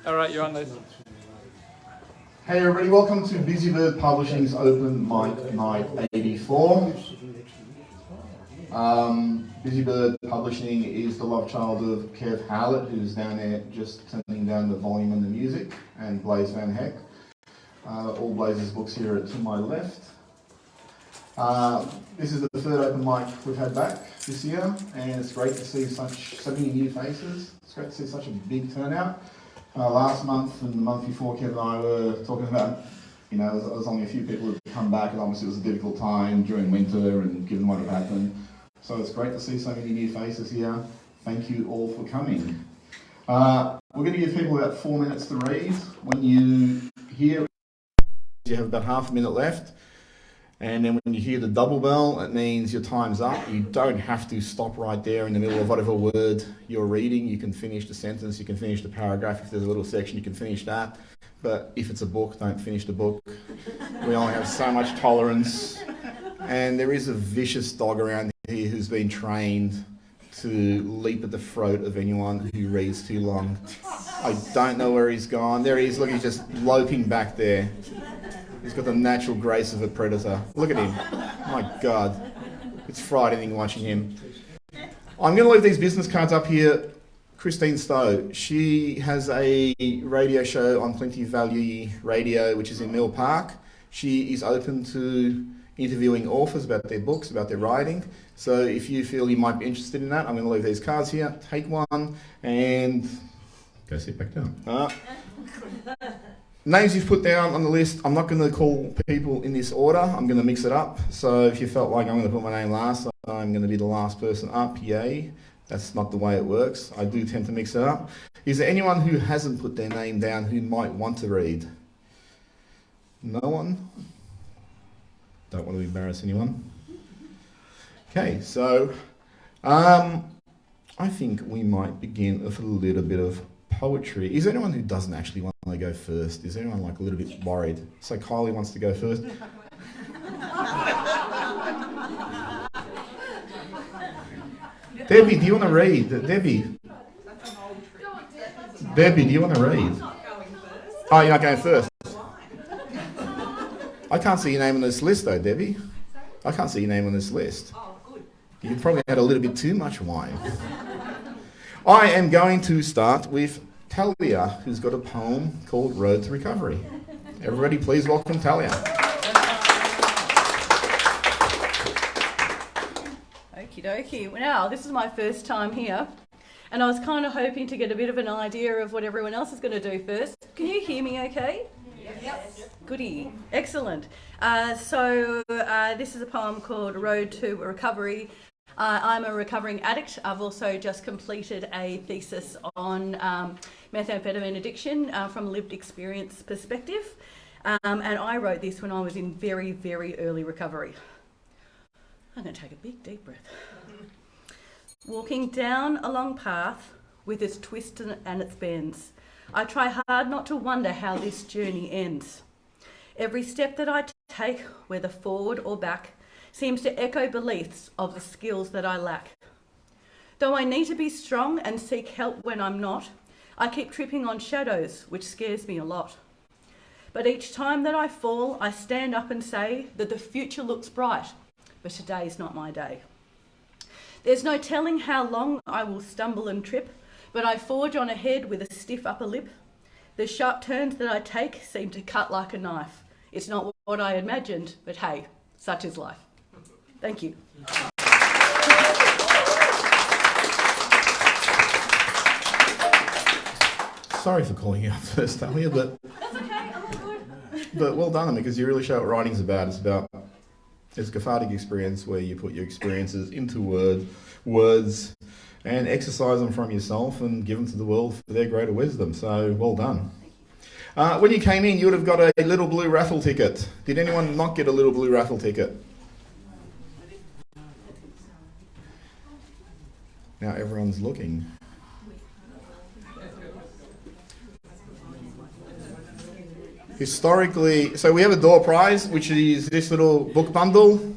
All right, you're on this. Hey everybody, welcome to Busybird Publishing's Open Mic Night 84. Busybird Publishing is the love child of Kev Howlett, who's down there just turning down the volume on the music, and Blaze Van Heck. All Blaze's books here are to my left. This is the third open mic we've had back this year, and it's great to see so many new faces. It's great to see such a big turnout. Last month and the month before, Kev and I were talking about, there was only a few people who had come back, and obviously it was a difficult time during winter and given what had happened. So it's great to see so many new faces here. Thank you all for coming. We're going to give people about 4 minutes to read. When you hear, you have about half a minute left. And then when you hear the double bell, it means your time's up. You don't have to stop right there in the middle of whatever word you're reading. You can finish the sentence, you can finish the paragraph. If there's a little section, you can finish that. But if it's a book, don't finish the book. We only have so much tolerance. And there is a vicious dog around here who's been trained to leap at the throat of anyone who reads too long. I don't know where he's gone. There he is. Look, he's just loping back there. He's got the natural grace of a predator. Look at him. My God. It's frightening watching him. I'm going to leave these business cards up here. Christine Stowe. She has a radio show on Plenty Value Radio, which is in Mill Park. She is open to interviewing authors about their books, about their writing. So if you feel you might be interested in that, I'm going to leave these cards here. Take one and go sit back down. Names you've put down on the list, I'm not going to call people in this order. I'm going to mix it up. So if you felt like I'm going to put my name last, I'm going to be the last person up. Yay. That's not the way it works. I do tend to mix it up. Is there anyone who hasn't put their name down who might want to read? No one? Don't want to embarrass anyone. Okay, so I think we might begin with a little bit of poetry. Is there anyone who doesn't actually want to go first? Is anyone like a little bit worried? So Kylie wants to go first. Debbie, do you want to read? Debbie, do you want to read? Oh, you're not going first. I can't see your name on this list though, Debbie. I can't see your name on this list. You probably had a little bit too much wine. I am going to start with Talia, who's got a poem called Road to Recovery. Everybody please welcome Talia. Okie dokie. Now, this is my first time here, and I was kind of hoping to get a bit of an idea of what everyone else is going to do first. Can you hear me okay? Yep. Goody. Excellent. So this is a poem called Road to Recovery. I'm a recovering addict. I've also just completed a thesis on methamphetamine addiction from a lived experience perspective. And I wrote this when I was in very, very early recovery. I'm going to take a big, deep breath. Walking down a long path with its twists and its bends, I try hard not to wonder how this journey ends. Every step that I take, whether forward or back, seems to echo beliefs of the skills that I lack. Though I need to be strong and seek help when I'm not, I keep tripping on shadows, which scares me a lot. But each time that I fall, I stand up and say that the future looks bright, but today's not my day. There's no telling how long I will stumble and trip, but I forge on ahead with a stiff upper lip. The sharp turns that I take seem to cut like a knife. It's not what I imagined, but hey, such is life. Thank you. Sorry for calling you out first, Talia, but That's okay, I'm good. but well done, because you really show what writing's about. It's a cathartic experience where you put your experiences into words and exercise them from yourself and give them to the world for their greater wisdom. So well done. When you came in, you would have got a little blue raffle ticket. Did anyone not get a little blue raffle ticket? Now everyone's looking. Historically, so we have a door prize, which is this little book bundle.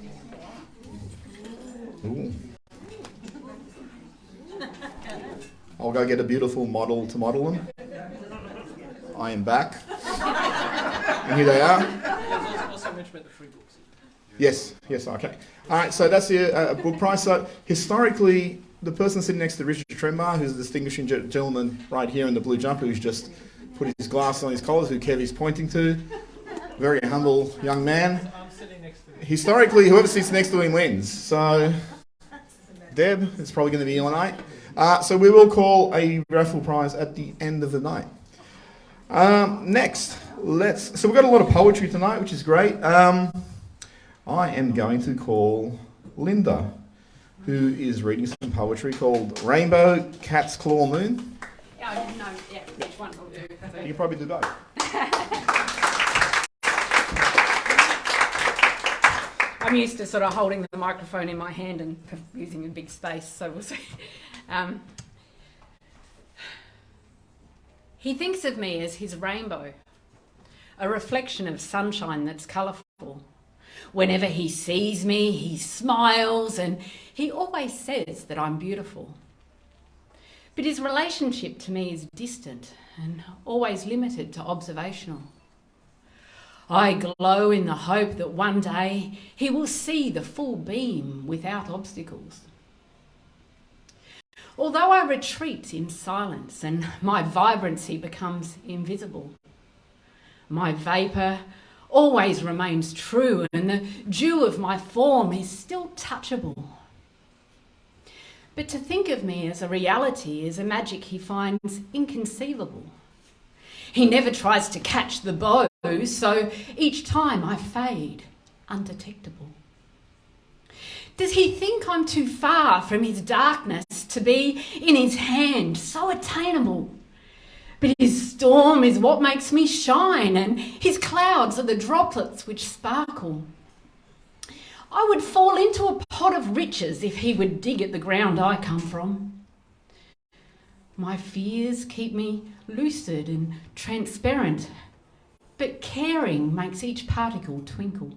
Ooh. I'll go get a beautiful model to model them. I am back. And here they are. Also mentioned about the free books. Yes, okay. All right, so that's a book price. So historically, the person sitting next to Richard Trembar, who's a distinguishing gentleman right here in the blue jumper, who's just put his glasses on his collars, who Kev is pointing to, very humble young man. I'm sitting next to him. Historically, whoever sits next to him wins. So, Deb, it's probably going to be your night. So we will call a raffle prize at the end of the night. Next, so we've got a lot of poetry tonight, which is great. I am going to call Linda, who is reading some poetry called Rainbow, Cat's Claw, Moon. I didn't know, which one will do. You can probably do both. I'm used to sort of holding the microphone in my hand and using a big space, so we'll see. He thinks of me as his rainbow, a reflection of sunshine that's colourful. Whenever he sees me, he smiles, and he always says that I'm beautiful. But his relationship to me is distant and always limited to observational. I glow in the hope that one day he will see the full beam without obstacles. Although I retreat in silence and my vibrancy becomes invisible, my vapour always remains true and the dew of my form is still touchable. But to think of me as a reality is a magic he finds inconceivable. He never tries to catch the bow, so each time I fade, undetectable. Does he think I'm too far from his darkness to be in his hand, so attainable? But his storm is what makes me shine, and his clouds are the droplets which sparkle. I would fall into a pot of riches if he would dig at the ground I come from. My fears keep me lucid and transparent, but caring makes each particle twinkle.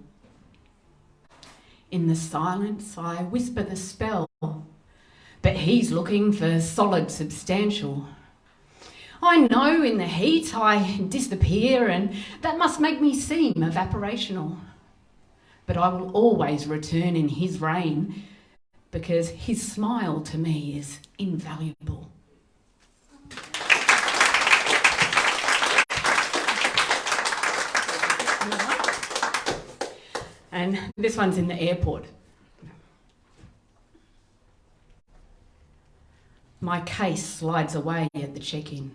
In the silence I whisper the spell, but he's looking for solid substantial. I know in the heat I disappear, and that must make me seem evaporational. But I will always return in his rain, because his smile to me is invaluable. And this one's in the airport. My case slides away at the check-in.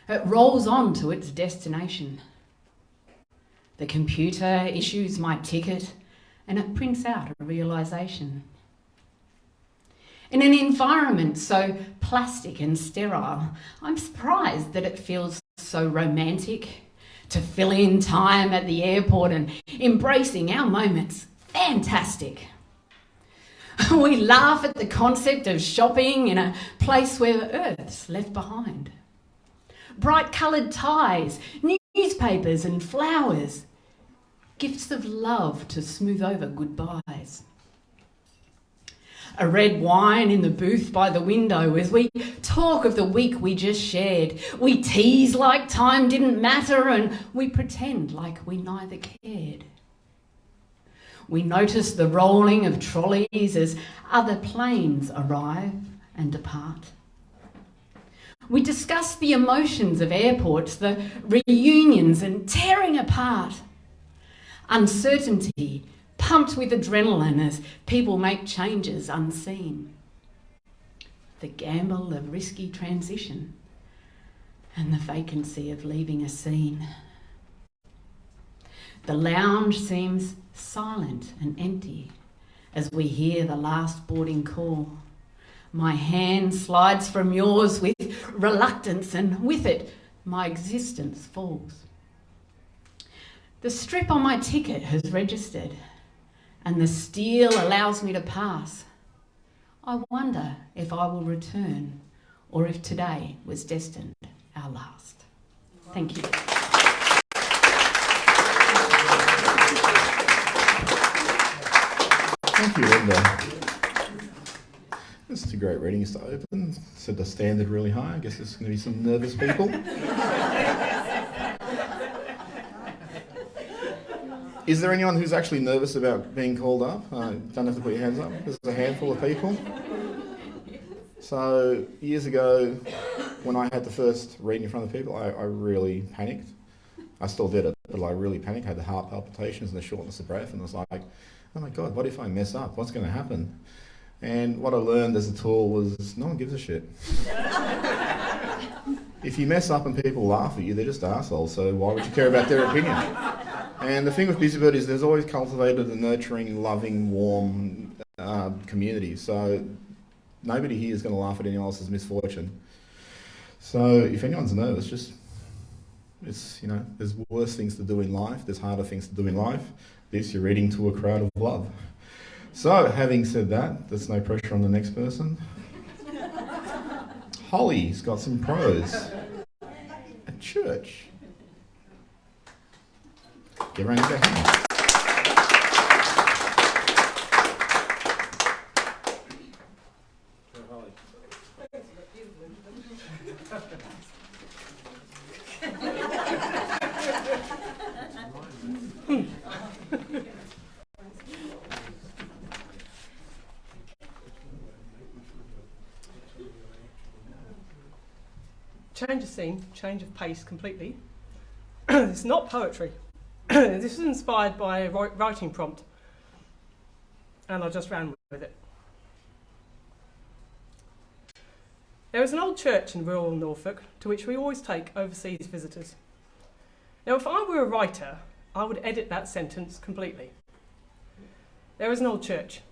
It rolls on to its destination. The computer issues my ticket and it prints out a realisation. In an environment so plastic and sterile, I'm surprised that it feels so romantic. To fill in time at the airport and embracing our moments. Fantastic. We laugh at the concept of shopping in a place where the earth's left behind. Bright coloured ties, newspapers and flowers. Gifts of love to smooth over goodbyes. A red wine in the booth by the window as we talk of the week we just shared. We tease like time didn't matter and we pretend like we neither cared. We notice the rolling of trolleys as other planes arrive and depart. We discuss the emotions of airports, the reunions and tearing apart. Uncertainty, pumped with adrenaline as people make changes unseen. The gamble of risky transition and the vacancy of leaving a scene. The lounge seems silent and empty as we hear the last boarding call. My hand slides from yours with reluctance and with it my existence falls. The strip on my ticket has registered and the steel allows me to pass. I wonder if I will return or if today was destined our last. Thank you. Thank you, Linda. It's two great readings to open. Set the standard really high. I guess there's going to be some nervous people. Is there anyone who's actually nervous about being called up? Don't have to put your hands up. There's a handful of people. So years ago, when I had the first reading in front of people, I really panicked. I still did it, but I really panicked. I had the heart palpitations and the shortness of breath, and I was like, oh my God, what if I mess up? What's going to happen? And what I learned as a tool was no one gives a shit. If you mess up and people laugh at you, they're just assholes, so why would you care about their opinion? And the thing with Busybird is there's always cultivated a nurturing, loving, warm community, so nobody here is going to laugh at anyone else's misfortune. So if anyone's nervous, there's worse things to do in life, there's harder things to do in life. This, you're reading to a crowd of love. So, having said that, there's no pressure on the next person. Holly's got some prose. At church. Get around and go home. Change of scene, change of pace completely. It's not poetry. This is inspired by a writing prompt, and I just ran with it. There is an old church in rural Norfolk to which we always take overseas visitors. Now, if I were a writer, I would edit that sentence completely. There is an old church.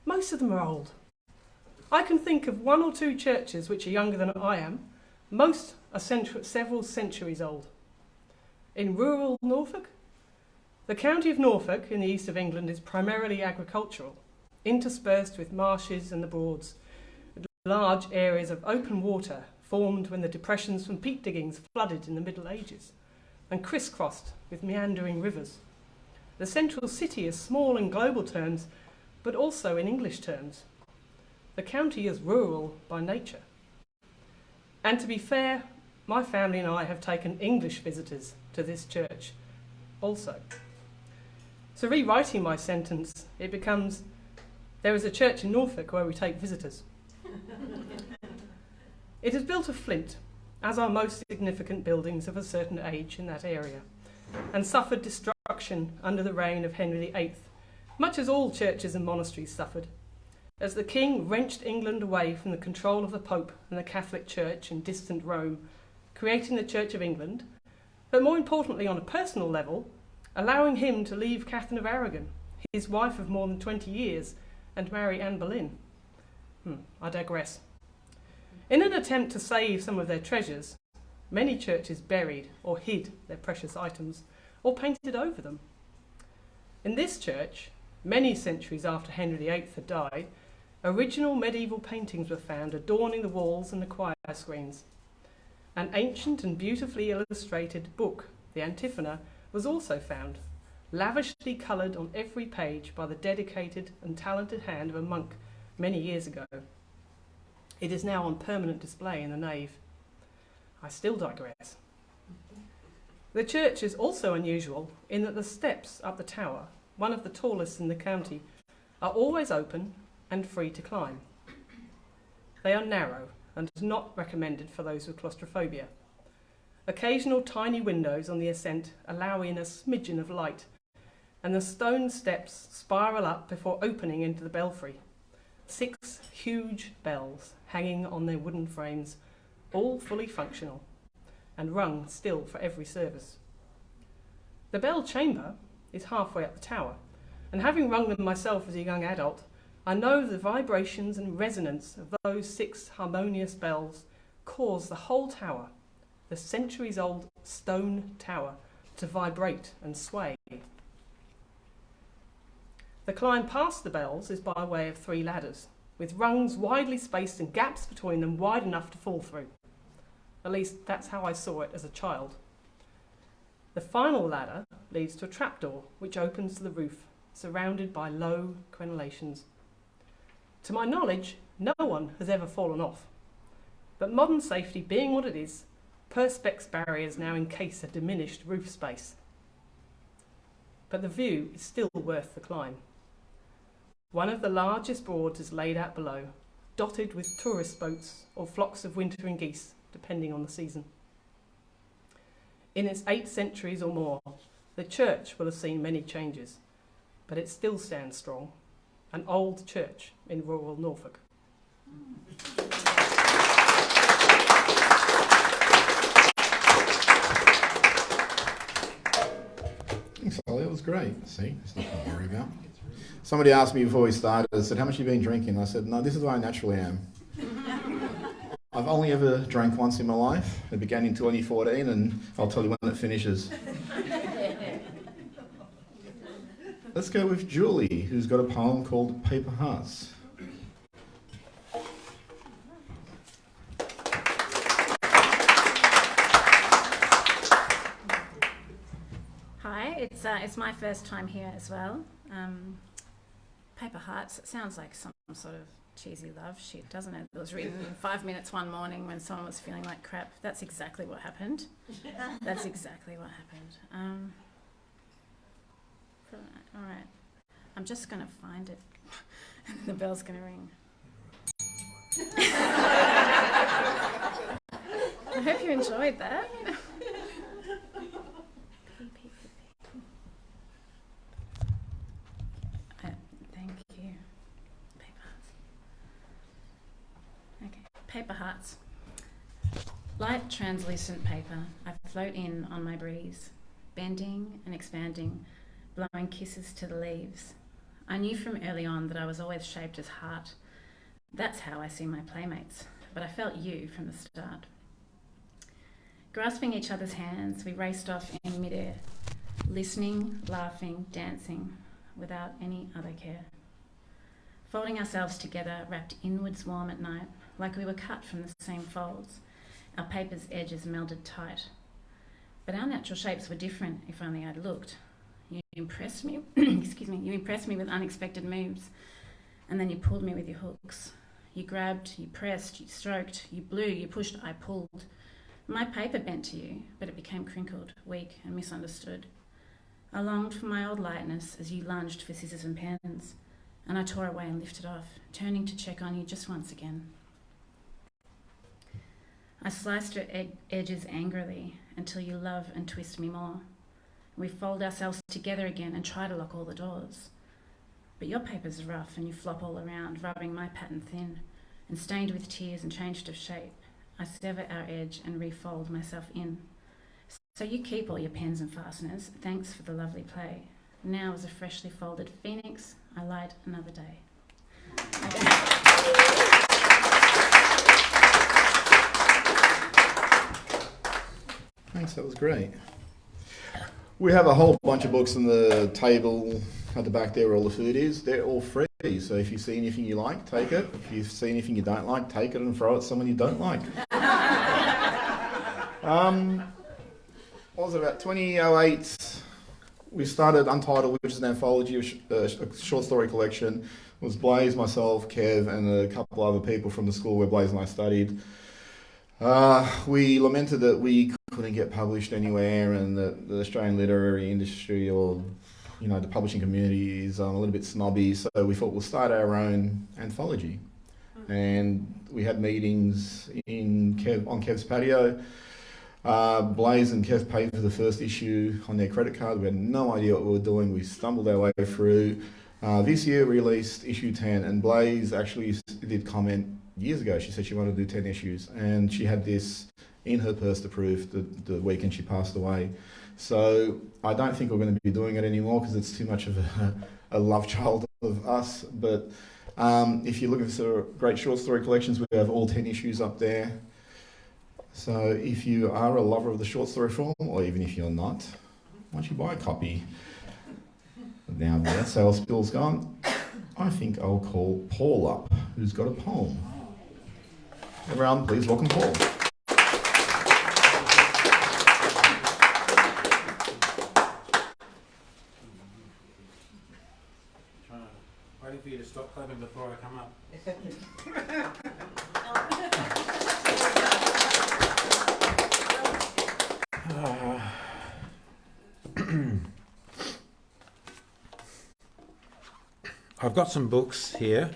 Most of them are old. I can think of one or two churches which are younger than I am. Most are several centuries old. In rural Norfolk, the county of Norfolk in the east of England is primarily agricultural, interspersed with marshes and the Broads, with large areas of open water formed when the depressions from peat diggings flooded in the Middle Ages, and crisscrossed with meandering rivers. The central city is small in global terms, but also in English terms. The county is rural by nature. And to be fair, my family and I have taken English visitors to this church also. So rewriting my sentence, it becomes, there is a church in Norfolk where we take visitors. It is built of flint, as are most significant buildings of a certain age in that area, and suffered destruction under the reign of Henry VIII, much as all churches and monasteries suffered, as the king wrenched England away from the control of the Pope and the Catholic Church in distant Rome, creating the Church of England, but more importantly on a personal level, allowing him to leave Catherine of Aragon, his wife of more than 20 years, and marry Anne Boleyn. I digress. In an attempt to save some of their treasures, many churches buried or hid their precious items or painted over them. In this church, many centuries after Henry VIII had died, original medieval paintings were found adorning the walls and the choir screens. An ancient and beautifully illustrated book, the Antiphona, was also found, lavishly coloured on every page by the dedicated and talented hand of a monk many years ago. It is now on permanent display in the nave. I still digress. The church is also unusual in that the steps up the tower, one of the tallest in the county, are always open and free to climb. They are narrow and not recommended for those with claustrophobia. Occasional tiny windows on the ascent allow in a smidgen of light, and the stone steps spiral up before opening into the belfry. 6 huge bells hanging on their wooden frames, all fully functional, and rung still for every service. The bell chamber is halfway up the tower, and having rung them myself as a young adult, I know the vibrations and resonance of those 6 harmonious bells cause the whole tower, the centuries-old stone tower, to vibrate and sway. The climb past the bells is by way of 3 ladders, with rungs widely spaced and gaps between them wide enough to fall through. At least that's how I saw it as a child. The final ladder leads to a trapdoor which opens to the roof, surrounded by low crenellations. To my knowledge, No one has ever fallen off. But modern safety being what it is, perspex barriers now encase a diminished roof space. But the view is still worth the climb. One of the largest Broads is laid out below, dotted with tourist boats or flocks of wintering geese, depending on the season. In its 8 centuries or more, the church will have seen many changes, but it still stands strong, an old church in rural Norfolk. Thanks, Ollie. It was great. See, it's nothing to worry about. Somebody asked me before we started, I said, how much have you been drinking? I said, no, this is what I naturally am. I've only ever drank once in my life. It began in 2014, and I'll tell you when it finishes. Let's go with Julie, who's got a poem called Paper Hearts. Hi, it's my first time here as well. Paper Hearts, it sounds like some sort of cheesy love shit, doesn't it? It was written in 5 minutes one morning when someone was feeling like crap. That's exactly what happened. That's exactly what happened. All right. I'm just going to find it. The bell's going to ring. I hope you enjoyed that. Thank you. Paper hearts. Okay, paper hearts. Light translucent paper, I float in on my breeze, bending and expanding, blowing kisses to the leaves. I knew from early on that I was always shaped as heart. That's how I see my playmates, but I felt you from the start. Grasping each other's hands, we raced off in midair, listening, laughing, dancing, without any other care. Folding ourselves together, wrapped inwards warm at night, like we were cut from the same folds, our paper's edges melded tight. But our natural shapes were different, if only I'd looked. You impressed me, you impressed me with unexpected moves, and then you pulled me with your hooks. You grabbed, you pressed, you stroked, you blew, you pushed, I pulled. My paper bent to you, but it became crinkled, weak, and misunderstood. I longed for my old lightness as you lunged for scissors and pens, and I tore away and lifted off, turning to check on you just once again. I sliced your edges angrily until you love and twist me more. We fold ourselves together again and try to lock all the doors. But your paper's rough and you flop all around, rubbing my pattern thin, and stained with tears and changed of shape. I sever our edge and refold myself in. So you keep all your pens and fasteners. Thanks for the lovely play. Now as a freshly folded phoenix, I light another day. Thanks, that was great. We have a whole bunch of books on the table at the back there where all the food is. They're all free, so if you see anything you like, take it. If you see anything you don't like, take it and throw it at someone you don't like. What was it, about 2008, we started Untitled, which is an anthology of a short story collection. It was Blaze, myself, Kev, and a couple other people from the school where Blaze and I studied. We lamented that we couldn't get published anywhere, and that the Australian literary industry, or the publishing community, is a little bit snobby. So we thought we'll start our own anthology, and we had meetings on Kev's patio. Blaze and Kev paid for the first issue on their credit card. We had no idea what we were doing. We stumbled our way through. This year released issue 10, and Blaze actually did comment years ago. She said she wanted to do 10 issues, and she had this in her purse to prove the weekend she passed away. So I don't think we're going to be doing it anymore because it's too much of a love child of us. But if you're looking for great short story collections, we have all 10 issues up there. So if you are a lover of the short story form, or even if you're not, why don't you buy a copy? Now that sales spill's gone, I think I'll call Paul up, who's got a poem. Everyone, please welcome Paul. Waiting for you to stop clapping before I come up. I've got some books here.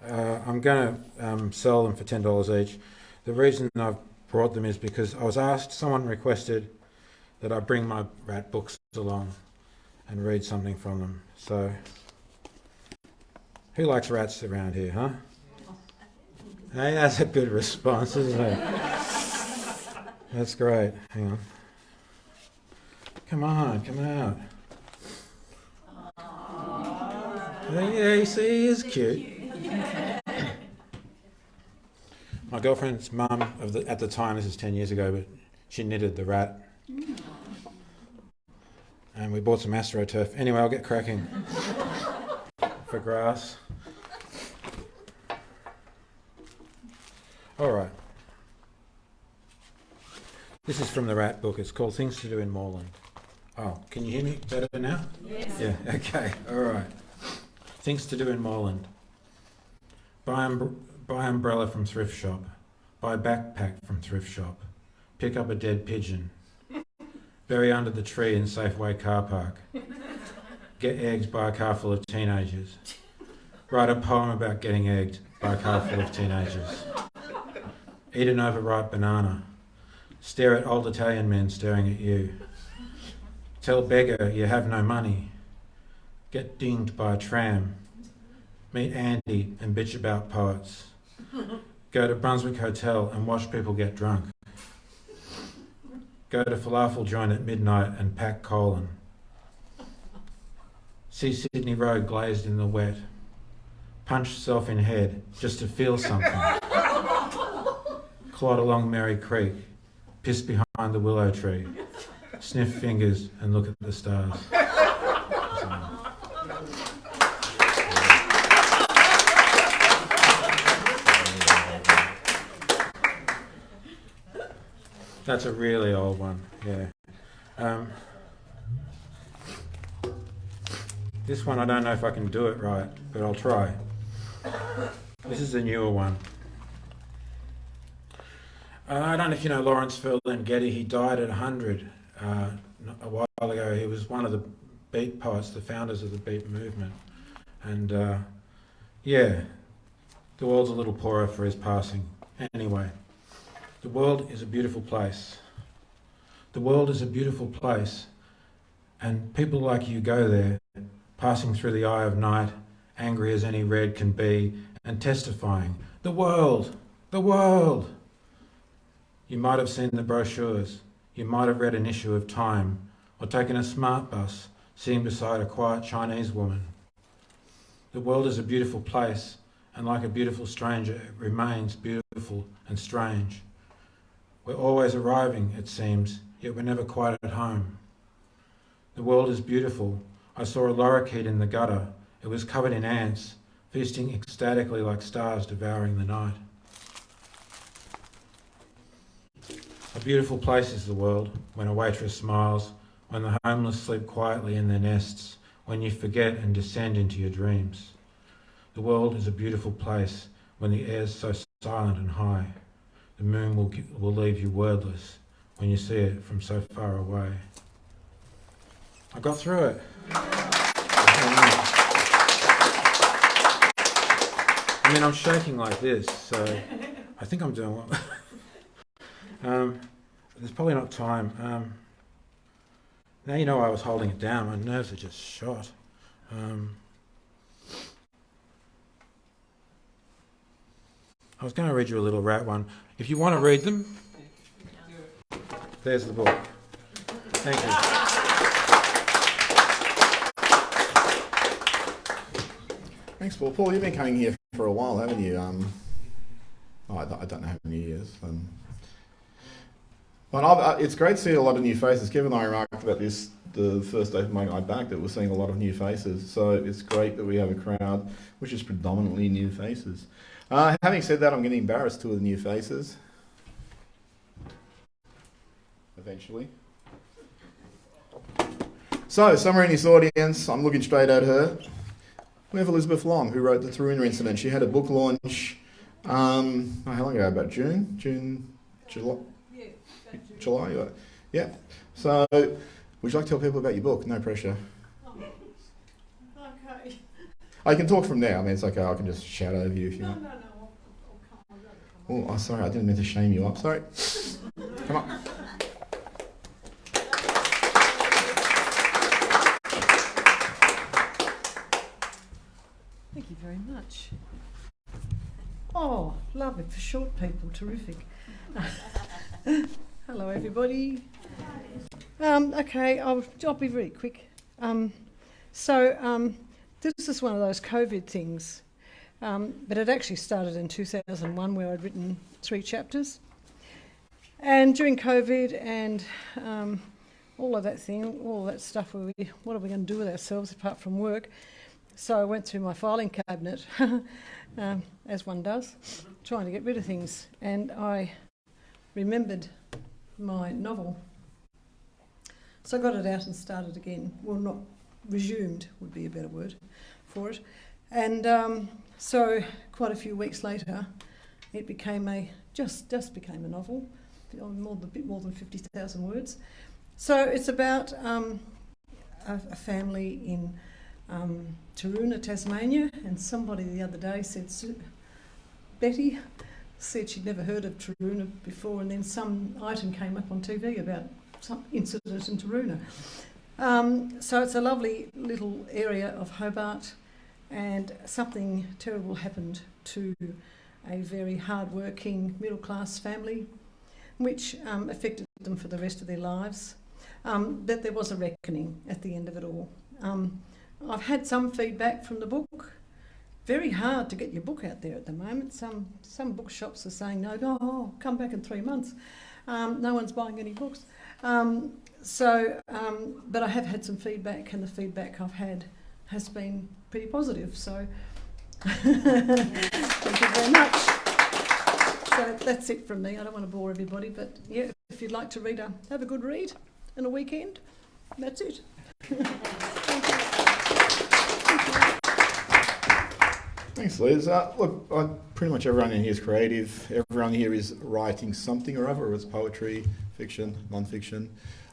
I'm going to sell them for $10 each. The reason I've brought them is because I was asked, someone requested that I bring my rat books along and read something from them. So, who likes rats around here, huh? Hey, that's a good response, isn't it? That's great. Hang on. Come on, come out. Yeah, you see, he is cute. My girlfriend's mum, at the time, this is 10 years ago, but she knitted the rat. And we bought some AstroTurf. Anyway, I'll get cracking for grass. All right. This is from the rat book. It's called Things to Do in Moreland. Oh, can you hear me better now? Yes. Yeah, okay, all right. Things to do in Moreland. Buy umbrella from thrift shop. Buy backpack from thrift shop. Pick up a dead pigeon. Bury under the tree in Safeway car park. Get eggs by a car full of teenagers. Write a poem about getting egged by a car full of teenagers. Eat an overripe banana. Stare at old Italian men staring at you. Tell beggar you have no money. Get dinged by a tram. Meet Andy and bitch about poets. Go to Brunswick Hotel and watch people get drunk. Go to falafel joint at midnight and pack colon. See Sydney Road glazed in the wet. Punch self in head just to feel something. Clod along Merry Creek. Piss behind the willow tree. Sniff fingers and look at the stars. That's a really old one, yeah. This one I don't know if I can do it right, but I'll try. This is a newer one. I don't know if you know Lawrence Ferlin-Getty. He died at 100 a while ago. He was one of the beat poets, the founders of the beat movement. And yeah, the world's a little poorer for his passing. Anyway. The world is a beautiful place. The world is a beautiful place, and people like you go there, passing through the eye of night, angry as any red can be, and testifying, the world, the world. You might have seen the brochures, you might have read an issue of Time, or taken a smart bus, sitting beside a quiet Chinese woman. The world is a beautiful place, and like a beautiful stranger, it remains beautiful and strange. We're always arriving, it seems, yet we're never quite at home. The world is beautiful. I saw a lorikeet in the gutter. It was covered in ants, feasting ecstatically like stars devouring the night. A beautiful place is the world, when a waitress smiles, when the homeless sleep quietly in their nests, when you forget and descend into your dreams. The world is a beautiful place, when the air's so silent and high. The moon will leave you wordless when you see it from so far away. I got through it. I mean, I'm shaking like this, so I think I'm doing well. There's probably not time. Now you know I was holding it down. My nerves are just shot. I was going to read you a little rat one. If you want to read them, there's the book. Thank you. Thanks, Paul. Paul, you've been coming here for a while, haven't you? I don't know how many years. But it's great to see a lot of new faces. Kevin and I remarked about this the first day of my night back, that we're seeing a lot of new faces. So it's great that we have a crowd which is predominantly new faces. Having said that, I'm getting embarrassed, two of the new faces. Eventually. So, somewhere in this audience, I'm looking straight at her. We have Elizabeth Long, who wrote the Taruna incident. She had a book launch, how long ago? About June? July? Yeah, July? Yeah. So, would you like to tell people about your book? No pressure. Okay. I can talk from there. I mean, it's okay. I can just shout over you if you want. No, I'll come. Oh, sorry. I didn't mean to shame you up. Sorry. Come on. Thank you very much. Oh, lovely for short people, terrific. Hello, everybody. Okay, I'll be very quick. This is one of those COVID things, but it actually started in 2001 where I'd written 3 chapters. And during COVID and all of that stuff, what are we going to do with ourselves apart from work? So I went through my filing cabinet, as one does, trying to get rid of things. And I remembered my novel. So I got it out and started again. Well, not resumed would be a better word for it. And so quite a few weeks later, it became just became a novel, a bit more than 50,000 words. So it's about a family in Taruna, Tasmania, and somebody the other day said, Betty said she'd never heard of Taruna before, and then some item came up on TV about some incident in Taruna. So it's a lovely little area of Hobart, and something terrible happened to a very hard-working middle-class family, which affected them for the rest of their lives. That there was a reckoning at the end of it all. I've had some feedback from the book. Very hard to get your book out there at the moment. Some bookshops are saying, no, come back in 3 months. No one's buying any books. But I have had some feedback, and the feedback I've had has been pretty positive. So thank you very much. So that's it from me. I don't want to bore everybody, but yeah, if you'd like to have a good read and a weekend, that's it. Thanks, Liz. Look, pretty much everyone in here is creative. Everyone here is writing something or other, whether it's poetry, fiction, non-fiction.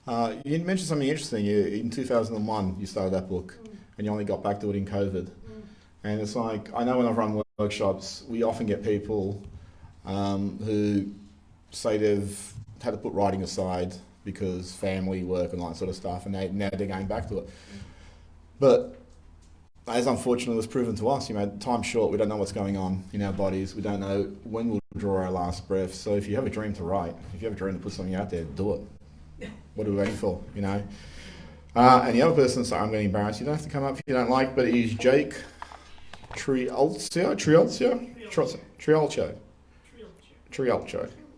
You mentioned something interesting. In 2001, you started that book, and you only got back to it in COVID. And it's like, I know when I've run workshops, we often get people who say they've had to put writing aside because family, work, and all that sort of stuff, and now they're going back to it. But as unfortunately was proven to us, time's short, we don't know what's going on in our bodies, we don't know when we'll draw our last breath. So if you have a dream to write, if you have a dream to put something out there, do it. What are we waiting for, And the other person, sorry, I'm getting embarrassed, you don't have to come up if you don't like, but it is Jake Triolcio.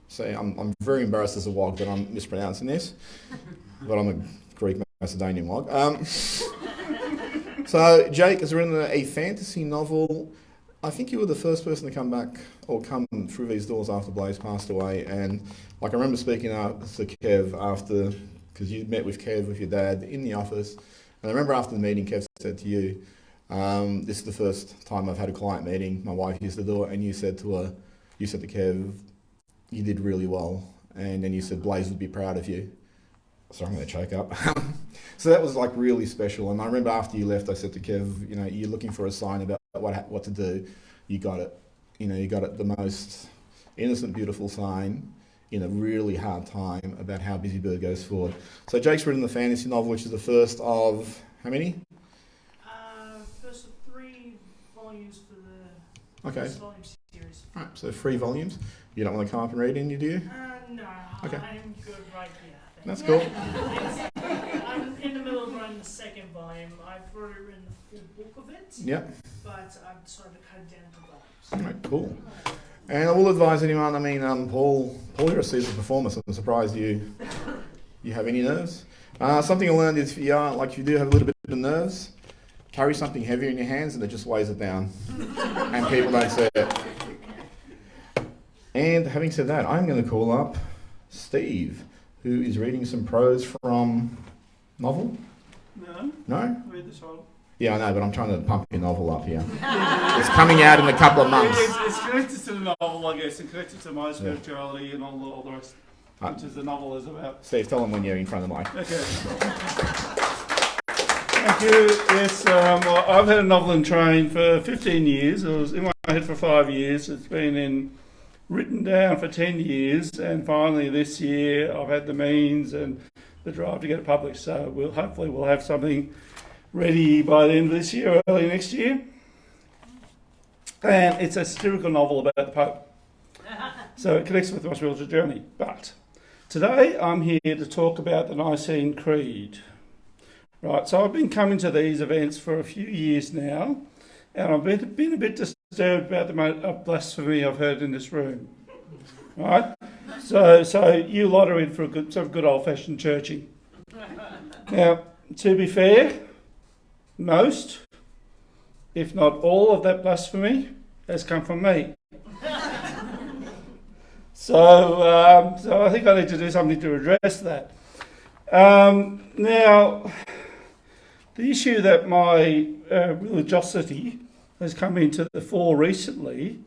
So I'm very embarrassed as a wog that I'm mispronouncing this, but I'm a Greek Macedonian wog. So Jake has written a fantasy novel. I think you were the first person to come back or come through these doors after Blaze passed away. And I remember speaking to Kev after, because you met with Kev, with your dad, in the office. And I remember after the meeting, Kev said to you, this is the first time I've had a client meeting. My wife used to do it. And you said to Kev, you did really well. And then you said Blaze would be proud of you. Sorry, I'm going to choke up. So that was really special. And I remember after you left, I said to Kev, you're looking for a sign about what to do. You got it. You got it, the most innocent, beautiful sign in a really hard time about how Busybird goes forward. So Jake's written the fantasy novel, which is the first of how many? First of 3 volumes for the first volume series. All right, so 3 volumes. You don't want to come up and read any, do you? No, okay. I'm good right here. That's cool. I'm in the middle of writing the 2nd volume. I've already written the full book of it. Yep. But I've decided to cut it down to volumes. All right, cool. And I will advise anyone, Paul, you're a seasoned performer, so I'm surprised you have any nerves. Something I learned is if you do have a little bit of nerves, carry something heavier in your hands and it just weighs it down. And people don't see it. And having said that, I'm going to call up Steve, who is reading some prose from novel. No. No? Read this whole. Yeah, I know, but I'm trying to pump your novel up here. It's coming out in a couple of months. It's connected to the novel, I guess, and connected to my spirituality and all the rest, which is the novel is about. Steve, tell them when you're in front of the mic. Okay. Thank you. Yes, well, I've had a novel in train for 15 years. It was in my head for 5 years. It's been written down for 10 years, and finally this year I've had the means and the drive to get it published. So hopefully we'll have something ready by the end of this year, early next year. And it's a satirical novel about the Pope. So it connects with my spiritual journey. But today I'm here to talk about the Nicene Creed. Right, so I've been coming to these events for a few years now, and I've been a bit disturbed about the amount of blasphemy I've heard in this room. Right? So you lot are in for some good old-fashioned churching. Now, to be fair, most, if not all, of that blasphemy has come from me. So I think I need to do something to address that. Now, the issue that my religiosity has come into the fore recently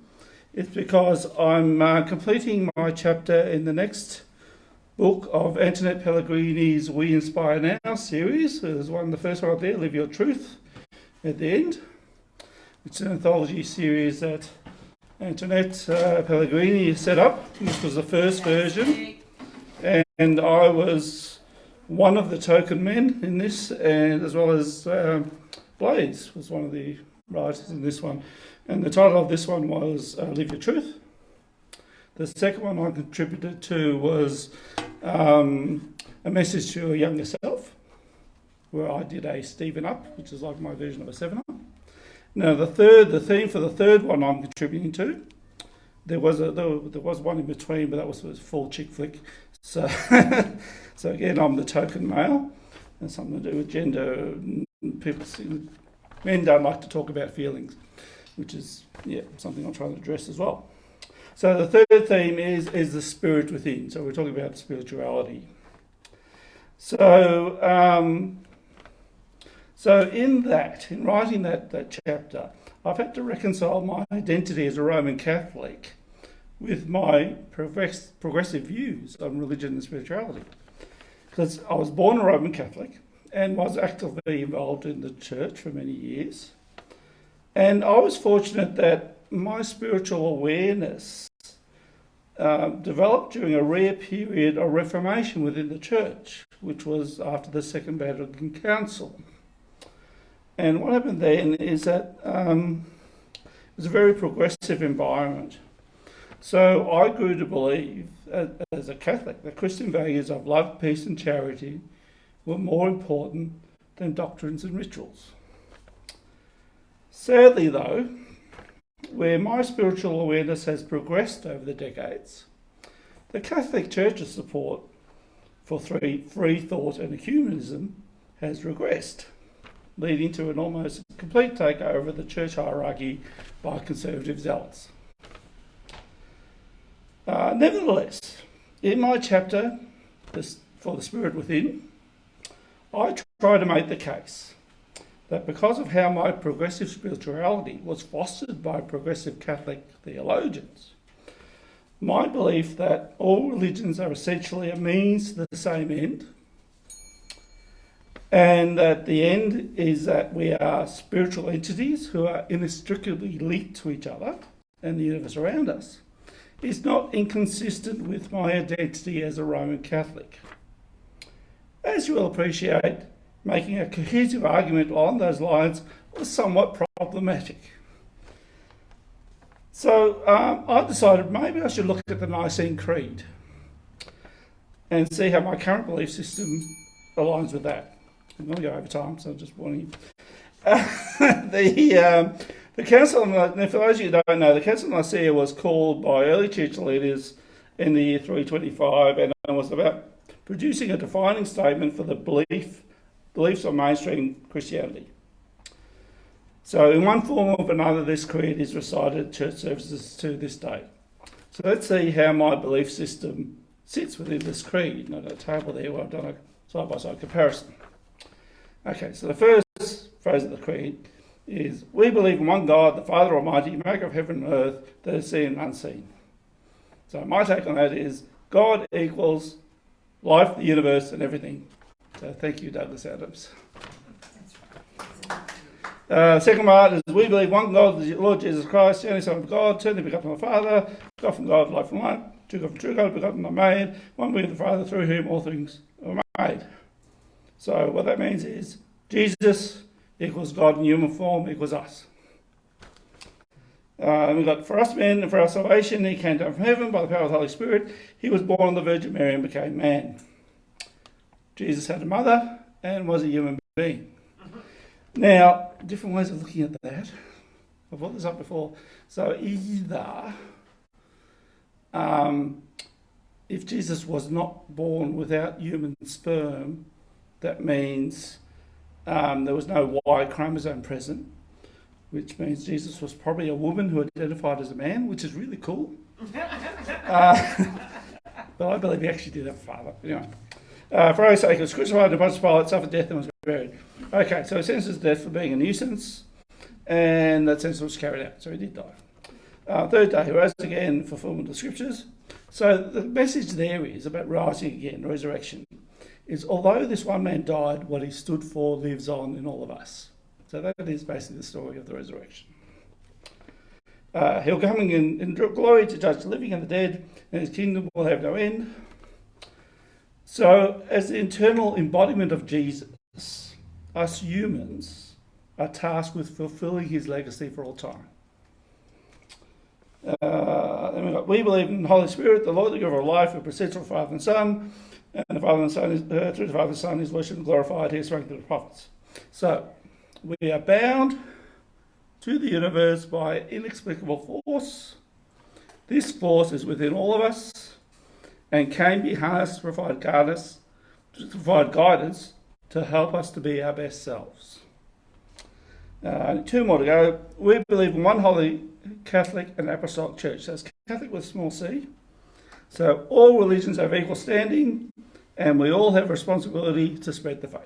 is because I'm completing my chapter in the next book of Antoinette Pellegrini's We Inspire Now series. There's the first one up there, Live Your Truth, at the end. It's an anthology series that Antoinette Pellegrini set up. This was the first version, and I was one of the token men in this, and as well as Blaze was one of the writers in this one. And the title of this one was Live Your Truth. The second one I contributed to was a message to your younger self, where I did a Stephen Up, which is like my version of a 7-Up. Now the theme for the third one I'm contributing to, there was one in between, but that was a full chick flick. So, so again, I'm the token male. There's something to do with gender. Men don't like to talk about feelings, which is something I'm trying to address as well. So the third theme is the spirit within. So we're talking about spirituality. So in writing that chapter, I've had to reconcile my identity as a Roman Catholic with my progressive views on religion and spirituality. Because I was born a Roman Catholic and was actively involved in the church for many years. And I was fortunate that my spiritual awareness developed during a rare period of reformation within the church, which was after the Second Vatican Council. And what happened then is that it was a very progressive environment. So I grew to believe, as a Catholic, that Christian values of love, peace and charity were more important than doctrines and rituals. Sadly though, where my spiritual awareness has progressed over the decades, the Catholic Church's support for free thought and ecumenism has regressed, leading to an almost complete takeover of the church hierarchy by conservative zealots. Nevertheless, in my chapter for the Spirit Within, I try to make the case that because of how my progressive spirituality was fostered by progressive Catholic theologians, my belief that all religions are essentially a means to the same end, and that the end is that we are spiritual entities who are inextricably linked to each other and the universe around us, is not inconsistent with my identity as a Roman Catholic. As you will appreciate, making a cohesive argument along those lines was somewhat problematic. So I decided maybe I should look at the Nicene Creed and see how my current belief system aligns with that. I'm going to go over time, so I'm just warning you. The Council of Nicaea, for those of you who don't know, the Council of Nicaea was called by early church leaders in the year 325, and it was about producing a defining statement for the beliefs of mainstream Christianity. So in one form or another, this creed is recited at church services to this day. So let's see how my belief system sits within this creed. And I've got a table there where I've done a side-by-side comparison. Okay, so the phrase of the Creed is, we believe in one God, the Father Almighty, maker of heaven and earth, that is seen and unseen. So my take on that is God equals life, the universe, and everything. So thank you, Douglas Adams. Second part is, we believe one God, the Lord Jesus Christ, the only Son of God, eternally begotten of the Father, God from God, life from life, true God from true God, begotten and made, one with the Father, through whom all things are made. So what that means is Jesus equals God in human form equals us. We've got for us men and for our salvation, he came down from heaven by the power of the Holy Spirit. He was born of the Virgin Mary and became man. Jesus had a mother and was a human being. Now, different ways of looking at that. I've brought this up before. So either if Jesus was not born without human sperm, that means there was no Y chromosome present, which means Jesus was probably a woman who identified as a man, which is really cool. But I believe he actually did have a father. Anyway, for our sake, he was crucified and Pontius Pilate, suffered death and was buried. Okay, so he sentences death for being a nuisance, and that sentence was carried out, so he did die. Third day, he rose again, fulfillment of the scriptures. So the message there is about rising again, resurrection, is although this one man died, what he stood for lives on in all of us. So that is basically the story of the resurrection. He'll come in glory to judge the living and the dead, and his kingdom will have no end. So as the internal embodiment of Jesus, us humans are tasked with fulfilling his legacy for all time. Then we've got, we believe in the Holy Spirit, the Lord, the giver of life, who proceeds from Father and Son, and the Father and Son is, through the Father and Son is worshipped and glorified, he is strengthened the prophets. So we are bound to the universe by inexplicable force. This force is within all of us and can be harnessed to provide guidance to help us to be our best selves. Two more to go. We believe in one holy Catholic and Apostolic Church. So it's Catholic with a small c. So all religions have equal standing, and we all have responsibility to spread the faith.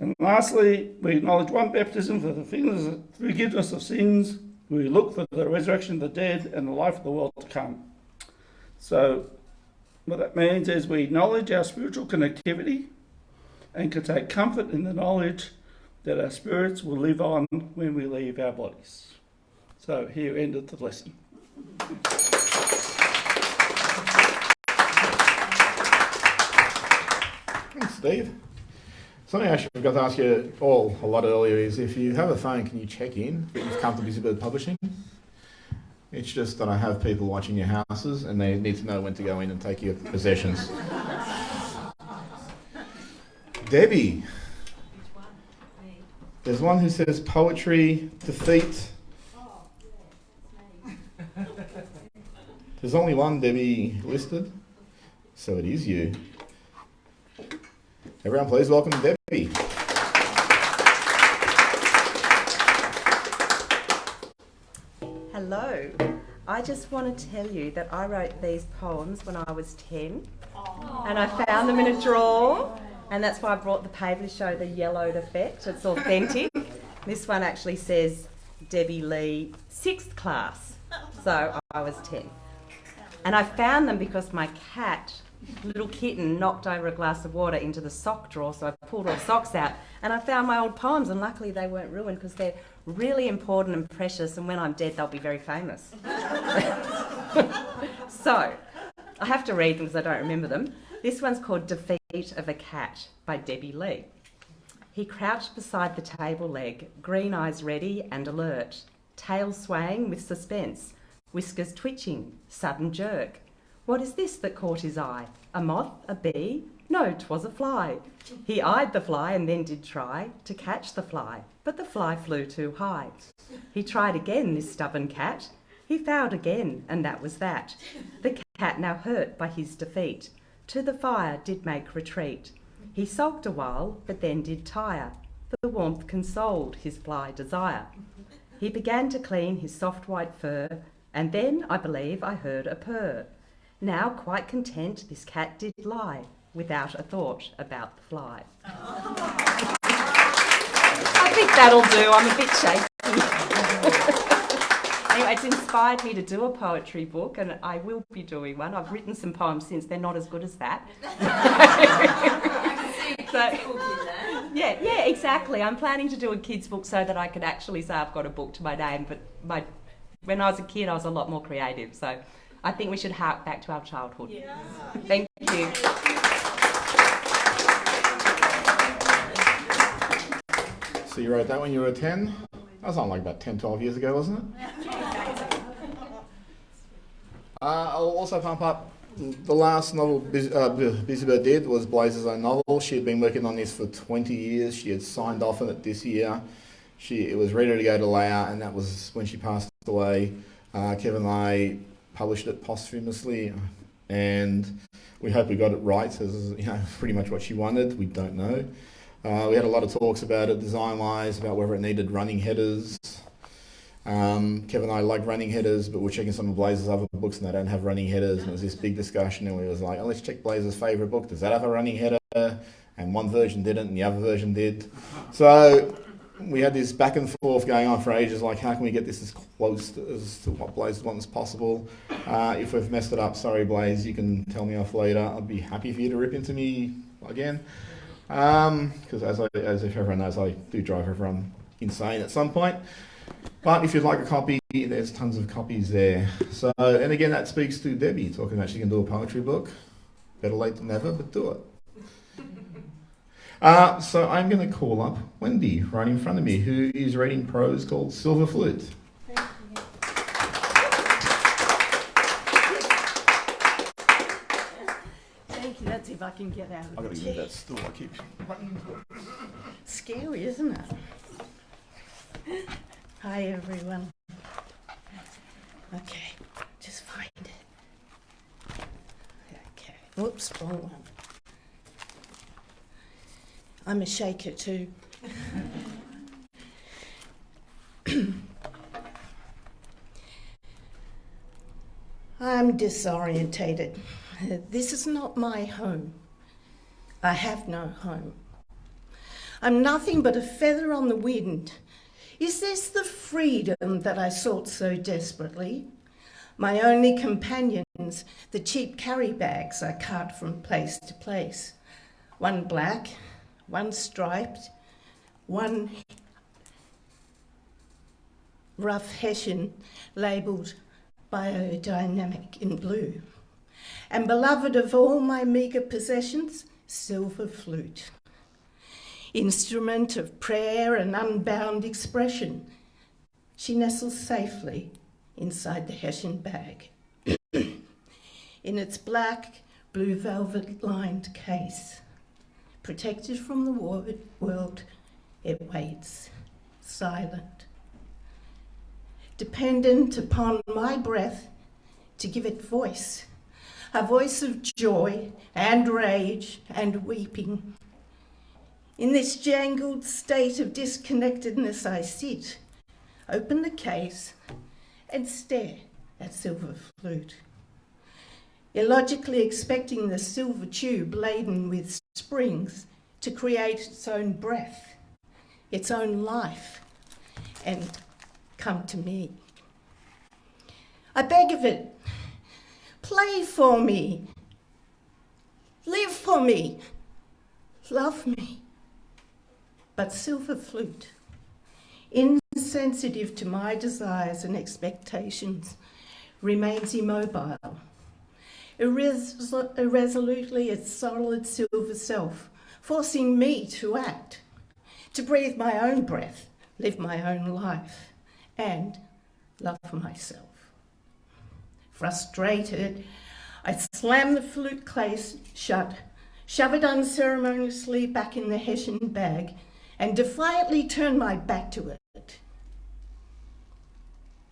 And lastly, we acknowledge one baptism for the forgiveness of sins. We look for the resurrection of the dead and the life of the world to come. So what that means is we acknowledge our spiritual connectivity and can take comfort in the knowledge that our spirits will live on when we leave our bodies. So here ended the lesson. Thanks, Steve. Something I should have got to ask you all a lot earlier is, if you have a phone, can you check in that you've come to Busybird Publishing? It's just that I have people watching your houses and they need to know when to go in and take your possessions. Debbie. There's one who says poetry, defeat. There's only one Debbie listed, so it is you. Everyone please welcome Debbie. Hello. I just want to tell you that I wrote these poems when I was 10 and I found them in a drawer, and that's why I brought the paper to show the yellowed effect. It's authentic. This one actually says Debbie Lee, 6th class. So I was 10. And I found them because my cat, little kitten, knocked over a glass of water into the sock drawer, so I pulled all the socks out and I found my old poems, and luckily they weren't ruined because they're really important and precious, and when I'm dead they'll be very famous. So I have to read them because I don't remember them. This one's called Defeat of a Cat by Debbie Lee. He crouched beside the table leg, green eyes ready and alert, tail swaying with suspense, whiskers twitching, sudden jerk. What is this that caught his eye? A moth? A bee? No, 'twas a fly. He eyed the fly and then did try to catch the fly, but the fly flew too high. He tried again, this stubborn cat. He fouled again, and that was that. The cat, now hurt by his defeat, to the fire did make retreat. He sulked a while, but then did tire. The warmth consoled his fly desire. He began to clean his soft white fur, and then, I believe, I heard a purr. Now, quite content, this cat did lie, without a thought about the fly. I think that'll do. I'm a bit shaky. Anyway, it's inspired me to do a poetry book, and I will be doing one. I've written some poems since. They're not as good as that. Yeah, exactly. I'm planning to do a kids' book so that I could actually say I've got a book to my name. But when I was a kid, I was a lot more creative. So I think we should hark back to our childhood. Yeah. Thank you. So you wrote that when you were 10? That was on like about 10, 12 years ago, wasn't it? I'll also pump up the last novel Busybird did was Blazer's own novel. She had been working on this for 20 years. She had signed off on it this year. It was ready to go to layout, and that was when she passed away. Kevin and I published it posthumously, and we hope we got it right, as pretty much what she wanted. We don't know. We had a lot of talks about it, design-wise, about whether it needed running headers. Kevin and I like running headers, but we're checking some of Blazer's other books and they don't have running headers. And it was this big discussion, and we was like, let's check Blazer's favourite book. Does that have a running header? And one version didn't, and the other version did. So we had this back and forth going on for ages, like how can we get this as close as to what Blaze wants as possible? If we've messed it up, sorry Blaze, you can tell me off later. I'd be happy for you to rip into me again. Because as if everyone knows, I do drive everyone insane at some point. But if you'd like a copy, there's tons of copies there. So, and again, that speaks to Debbie talking about she can do a poetry book. Better late than never, but do it. So I'm going to call up Wendy right in front of me, who is reading prose called Silver Flute. Thank you. That's if I can get out of I've got to the use chair. that stool. I keep running into it. Scary, isn't it? Hi, everyone. Okay, just find it. Okay. Whoops, wrong one. I'm a shaker too. I'm disorientated. This is not my home. I have no home. I'm nothing but a feather on the wind. Is this the freedom that I sought so desperately? My only companions, the cheap carry bags I cart from place to place. One black, one striped, one rough Hessian labelled biodynamic in blue. And beloved of all my meagre possessions, silver flute. Instrument of prayer and unbound expression, she nestles safely inside the Hessian bag. In its black, blue velvet-lined case, protected from the world, it waits, silent, dependent upon my breath to give it voice, a voice of joy and rage and weeping. In this jangled state of disconnectedness I sit, open the case and stare at silver flute, illogically expecting the silver tube laden with springs to create its own breath, its own life, and come to me. I beg of it, play for me, live for me, love me. But silver flute, insensitive to my desires and expectations, remains immobile, irresolutely its solid silver self, forcing me to act, to breathe my own breath, live my own life, and love myself. Frustrated, I slam the flute case shut, shove it unceremoniously back in the Hessian bag, and defiantly turn my back to it.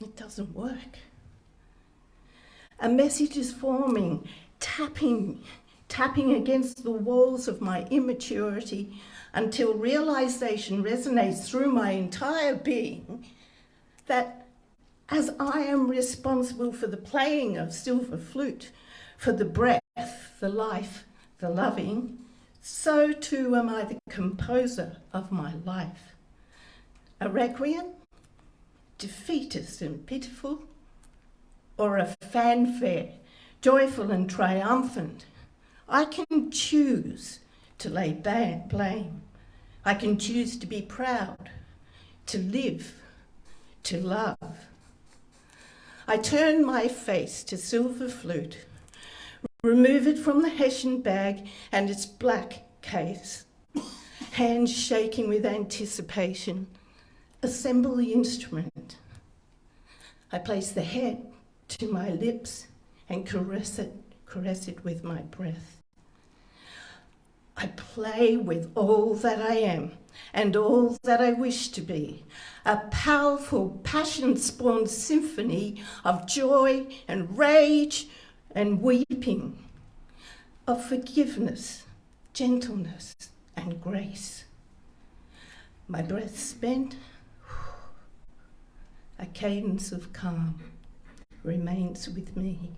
It doesn't work. A message is forming, tapping against the walls of my immaturity until realization resonates through my entire being that as I am responsible for the playing of silver flute, for the breath, the life, the loving, so too am I the composer of my life. A requiem, defeatist and pitiful, or a fanfare, joyful and triumphant? I can choose to lay blame. I can choose to be proud, to live, to love. I turn my face to silver flute, remove it from the hessian bag and its black case, hands shaking with anticipation, assemble the instrument. I place the head to my lips and caress it with my breath. I play with all that I am and all that I wish to be, a powerful, passion-spawned symphony of joy and rage and weeping, of forgiveness, gentleness and grace. My breath spent, a cadence of calm remains with me.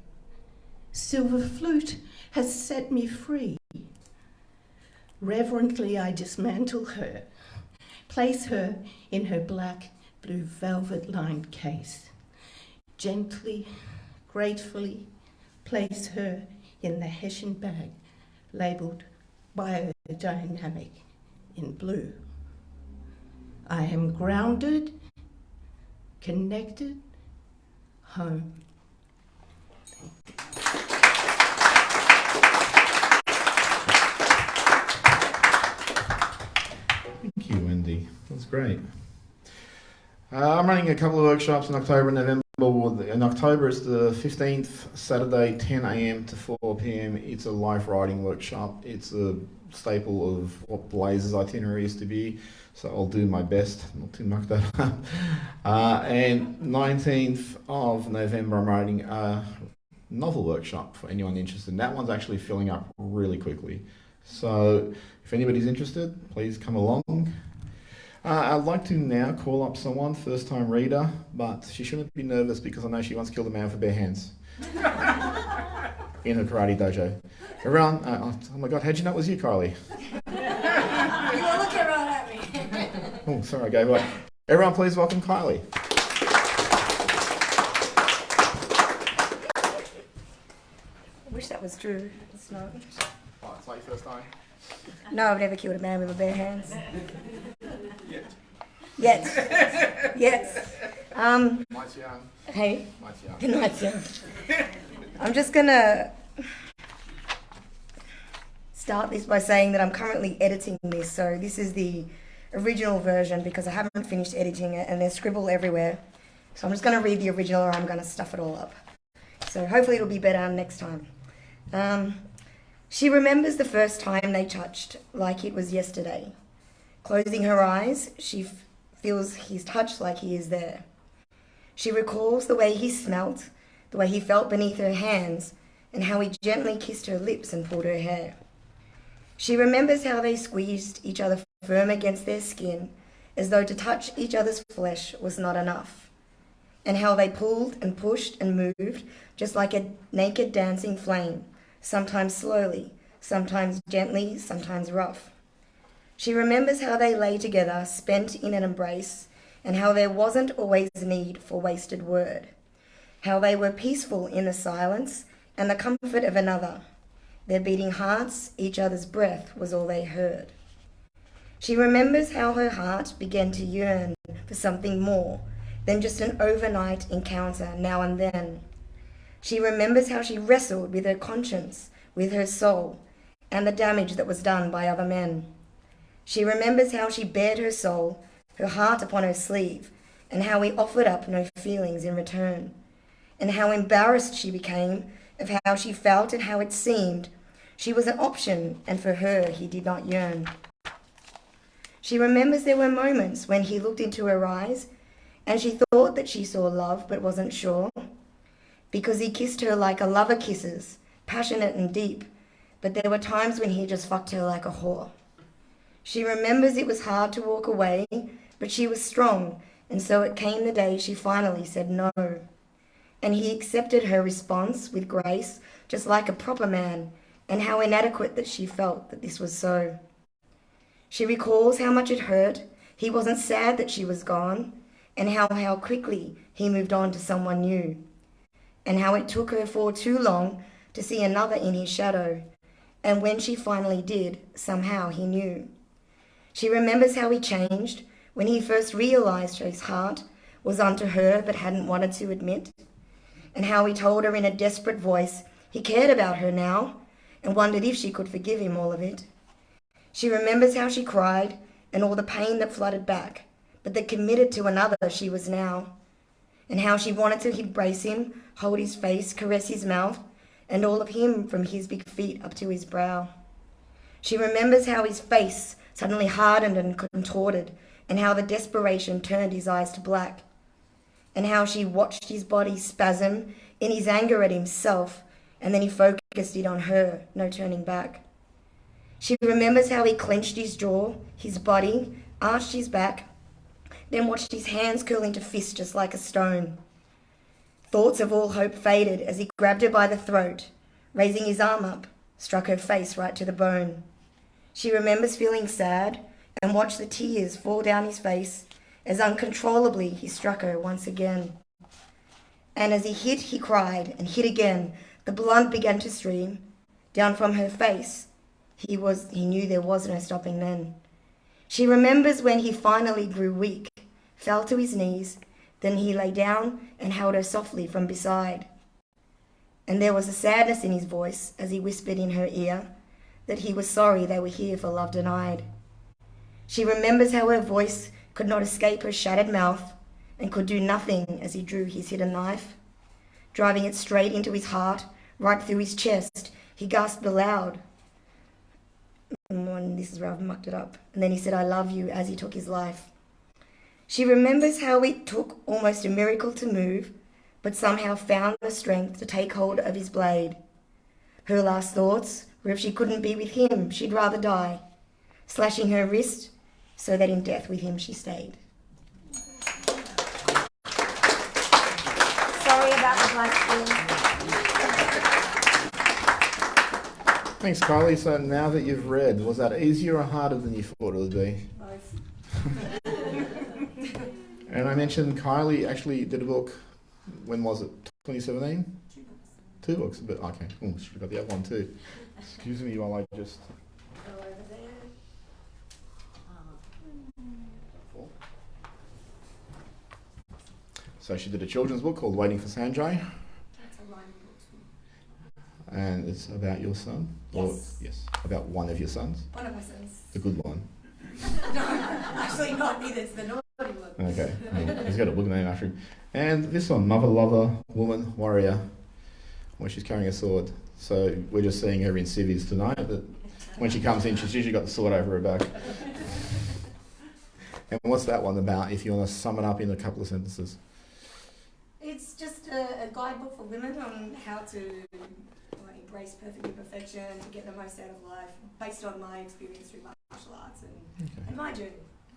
Silver flute has set me free. Reverently I dismantle her, place her in her black blue velvet lined case. Gently, gratefully place her in the hessian bag labelled biodynamic in blue. I am grounded, connected, home. Thank you, Wendy. That's great. I'm running a couple of workshops in October and November. In October, it's the 15th, Saturday, 10 a.m. to 4 p.m. It's a life writing workshop. It's a staple of what Blaze's itinerary is to be, so I'll do my best not to muck that up. And 19th of November, I'm writing a novel workshop for anyone interested. And that one's actually filling up really quickly. So if anybody's interested, please come along. I'd like to now call up someone, first-time reader, but she shouldn't be nervous because I know she once killed a man for bare hands in a karate dojo. Everyone, oh my God, how'd you know it was you, Kylie? You were looking right at me. Oh, sorry, I gave away. Everyone, please welcome Kylie. I wish that was true. It's not. Oh, it's not your first time? No, I've never killed a man with my bare hands. Yet. Yes. Night's young. Hey. Night's young. Good night, young. I'm just gonna start this by saying that I'm currently editing this. So this is the original version because I haven't finished editing it and there's scribble everywhere. So I'm just gonna read the original or I'm gonna stuff it all up. So hopefully it'll be better next time. She remembers the first time they touched like it was yesterday. Closing her eyes, she feels his touch like he is there. She recalls the way he smelt, the way he felt beneath her hands, and how he gently kissed her lips and pulled her hair. She remembers how they squeezed each other firm against their skin, as though to touch each other's flesh was not enough, and how they pulled and pushed and moved just like a naked dancing flame, sometimes slowly, sometimes gently, sometimes rough. She remembers how they lay together, spent in an embrace, and how there wasn't always need for wasted word. How they were peaceful in the silence and the comfort of another. Their beating hearts, each other's breath was all they heard. She remembers how her heart began to yearn for something more than just an overnight encounter now and then. She remembers how she wrestled with her conscience, with her soul, and the damage that was done by other men. She remembers how she bared her soul, her heart upon her sleeve, and how he offered up no feelings in return, and how embarrassed she became of how she felt and how it seemed she was an option, and for her he did not yearn. She remembers there were moments when he looked into her eyes, and she thought that she saw love but wasn't sure, because he kissed her like a lover kisses, passionate and deep, but there were times when he just fucked her like a whore. She remembers it was hard to walk away, but she was strong, and so it came the day she finally said no. And he accepted her response with grace, just like a proper man, and how inadequate that she felt that this was so. She recalls how much it hurt, He wasn't sad that she was gone, and how quickly he moved on to someone new, and how it took her for too long to see another in his shadow, and when she finally did, somehow he knew. She remembers how he changed when he first realised his heart was unto her but hadn't wanted to admit, and how he told her in a desperate voice he cared about her now and wondered if she could forgive him all of it. She remembers how she cried and all the pain that flooded back, but that committed to another she was now, and how she wanted to embrace him, hold his face, caress his mouth, and all of him from his big feet up to his brow. She remembers how his face suddenly hardened and contorted, and how the desperation turned his eyes to black, and how she watched his body spasm in his anger at himself, and then he focused it on her, no turning back. She remembers how he clenched his jaw, his body, arched his back, then watched his hands curl into fists just like a stone. Thoughts of all hope faded as he grabbed her by the throat, raising his arm up, struck her face right to the bone. She remembers feeling sad and watched the tears fall down his face as uncontrollably he struck her once again. And as he hit, he cried, and hit again. The blood began to stream down from her face. He knew there was no stopping then. She remembers when he finally grew weak, fell to his knees, then he lay down and held her softly from beside. And there was a sadness in his voice as he whispered in her ear that he was sorry they were here for love denied. She remembers how her voice could not escape her shattered mouth and could do nothing as he drew his hidden knife. Driving it straight into his heart, right through his chest, he gasped aloud. And this is where I've mucked it up. And then he said, "I love you," as he took his life. She remembers how it took almost a miracle to move, but somehow found the strength to take hold of his blade. Her last thoughts were if she couldn't be with him, she'd rather die, slashing her wrist so that in death with him she stayed. Sorry about the black skin. Thanks, Kylie. So now that you've read, was that easier or harder than you thought it would be? And I mentioned Kylie actually did a book, when was it, 2017? 2 books, but okay. Oh, should have got the other one too. Excuse me while I just... Go over there. So she did a children's book called Waiting for Sanjay. That's a rhyme book. And it's about your son? Yes. Or, yes, about one of your sons? One of my sons. The good one. No, actually not either. It's the naughty one. Okay, he's got a book name after him. And this one, Mother Lover, Woman Warrior, where she's carrying a sword. So we're just seeing her in civvies tonight, but when she comes in, she's usually got the sword over her back. And what's that one about, if you want to sum it up in a couple of sentences? It's just a guidebook for women on how to embrace perfect imperfection, to get the most out of life, based on my experience through martial arts and my journey.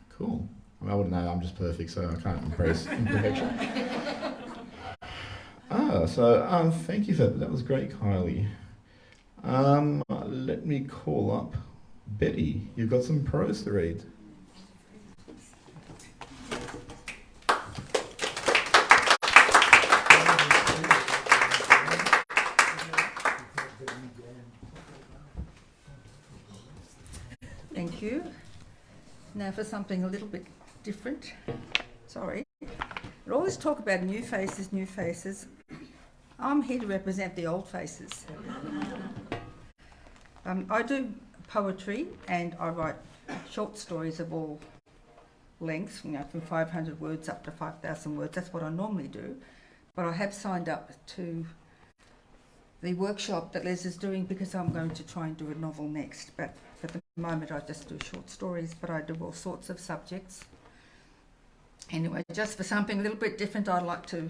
Cool. I wouldn't know, I'm just perfect, so I can't embrace imperfection. Thank you for that. That was great, Kylie. Let me call up Betty. You've got some prose to read. Thank you. Now for something a little bit different. Sorry. We always talk about new faces, new faces. I'm here to represent the old faces. I do poetry and I write short stories of all lengths, from 500 words up to 5,000 words. That's what I normally do. But I have signed up to the workshop that Les is doing because I'm going to try and do a novel next. But at the moment I just do short stories, but I do all sorts of subjects. Anyway, just for something a little bit different, I'd like to...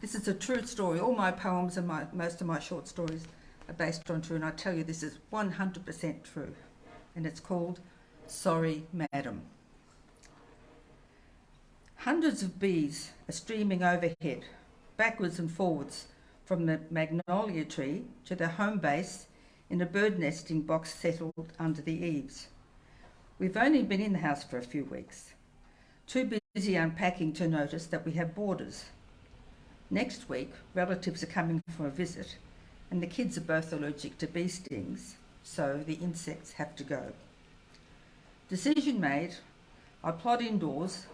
This is a true story. All my poems and most of my short stories are based on true, and I tell you this is 100% true. And it's called Sorry, Madam. Hundreds of bees are streaming overhead, backwards and forwards, from the magnolia tree to their home base in a bird nesting box settled under the eaves. We've only been in the house for a few weeks. Too busy unpacking to notice that we have boarders. Next week, relatives are coming for a visit, and the kids are both allergic to bee stings, so the insects have to go. Decision made, I plod indoors,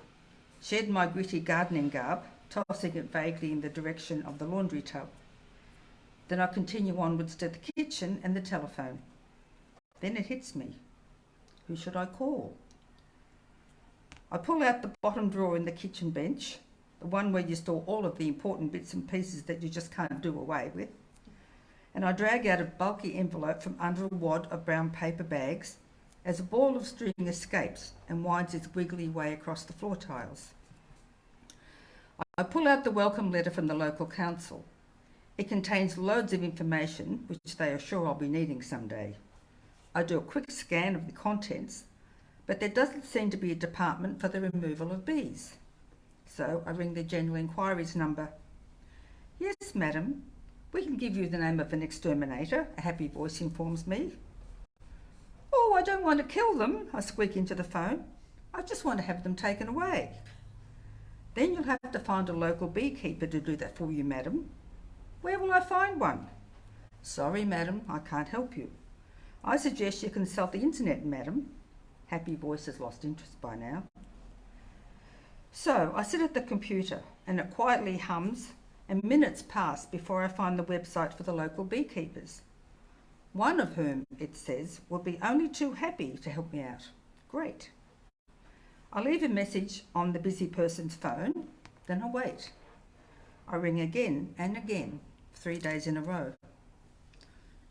shed my gritty gardening garb, tossing it vaguely in the direction of the laundry tub. Then I continue onwards to the kitchen and the telephone. Then it hits me. Who should I call? I pull out the bottom drawer in the kitchen bench, the one where you store all of the important bits and pieces that you just can't do away with, and I drag out a bulky envelope from under a wad of brown paper bags as a ball of string escapes and winds its wiggly way across the floor tiles. I pull out the welcome letter from the local council. It contains loads of information, which they are sure I'll be needing someday. I do a quick scan of the contents, but there doesn't seem to be a department for the removal of bees. So I ring the General Inquiries number. Yes, madam, we can give you the name of an exterminator, a happy voice informs me. Oh, I don't want to kill them, I squeak into the phone. I just want to have them taken away. Then you'll have to find a local beekeeper to do that for you, madam. Where will I find one? Sorry, madam, I can't help you. I suggest you consult the internet, madam. Happy voice has lost interest by now. So I sit at the computer and it quietly hums, and minutes pass before I find the website for the local beekeepers. One of whom, it says, will be only too happy to help me out. Great. I leave a message on the busy person's phone, then I wait. I ring again and again, 3 days in a row.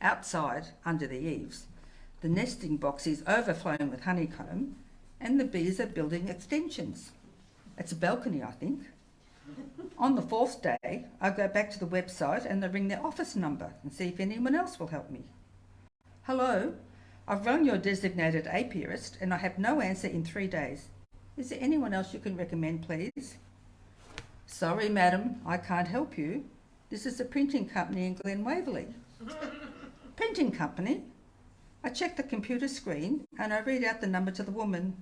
Outside, under the eaves, the nesting box is overflowing with honeycomb and the bees are building extensions. It's a balcony, I think. On the 4th day, I go back to the website and I ring their office number and see if anyone else will help me. Hello, I've rung your designated apiarist and I have no answer in 3 days. Is there anyone else you can recommend, please? Sorry, madam, I can't help you. This is a printing company in Glen Waverley. Printing company? I check the computer screen and I read out the number to the woman.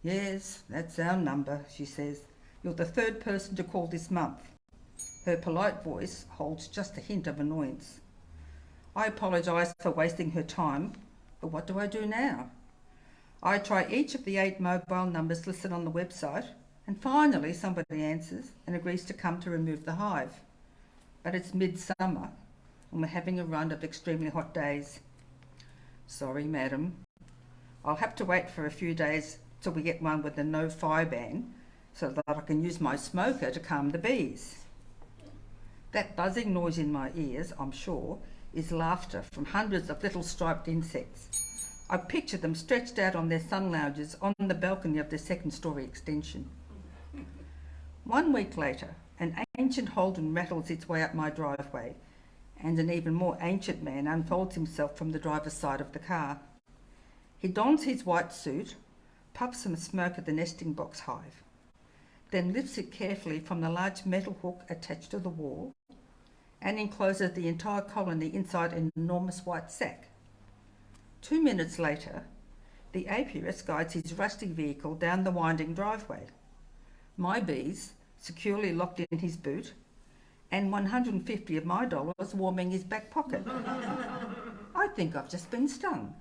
Yes, that's our number, she says. You're the 3rd person to call this month. Her polite voice holds just a hint of annoyance. I apologise for wasting her time, but what do I do now? I try each of the 8 mobile numbers listed on the website, and finally somebody answers and agrees to come to remove the hive. But it's midsummer, and we're having a run of extremely hot days. Sorry, madam. I'll have to wait for a few days till we get one with a no-fire ban, so that I can use my smoker to calm the bees. That buzzing noise in my ears, I'm sure, is laughter from hundreds of little striped insects. I picture them stretched out on their sun lounges on the balcony of their 2nd-storey extension. 1 week later, an ancient Holden rattles its way up my driveway, and an even more ancient man unfolds himself from the driver's side of the car. He dons his white suit, puffs some smoke at the nesting box hive, then lifts it carefully from the large metal hook attached to the wall and encloses the entire colony inside an enormous white sack. 2 minutes later, the apiarist guides his rusty vehicle down the winding driveway. My bees, securely locked in his boot, and 150 of my dollars warming his back pocket. I think I've just been stung.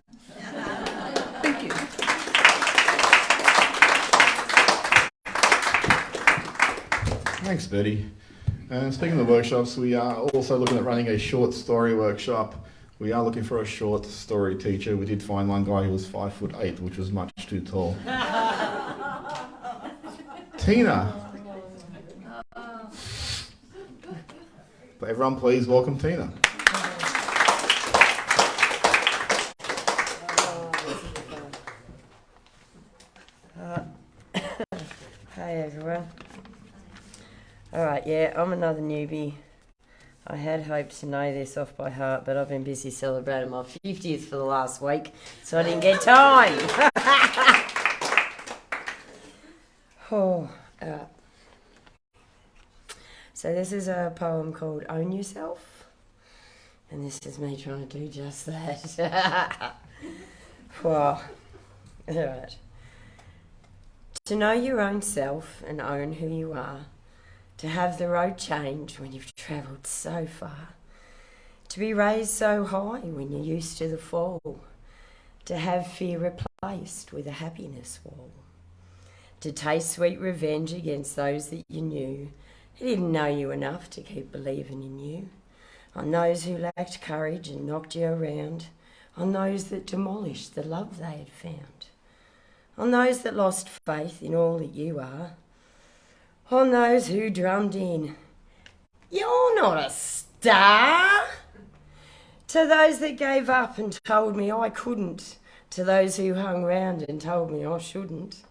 Thank you. Thanks, Bertie. And speaking of the workshops, we are also looking at running a short story workshop. We are looking for a short story teacher. We did find one guy who was 5'8", which was much too tall. Tina. Everyone please welcome Tina. Hi everyone. Alright, yeah, I'm another newbie. I had hoped to know this off by heart, but I've been busy celebrating my 50th for the last week, so I didn't get time. Alright. So this is a poem called Own Yourself, and this is me trying to do just that. Wow. Right. To know your own self and own who you are. To have the road change when you've travelled so far. To be raised so high when you're used to the fall. To have fear replaced with a happiness wall. To taste sweet revenge against those that you knew, who didn't know you enough to keep believing in you. On those who lacked courage and knocked you around. On those that demolished the love they had found. On those that lost faith in all that you are. On those who drummed in, "You're not a star." To those that gave up and told me I couldn't. To those who hung round and told me I shouldn't.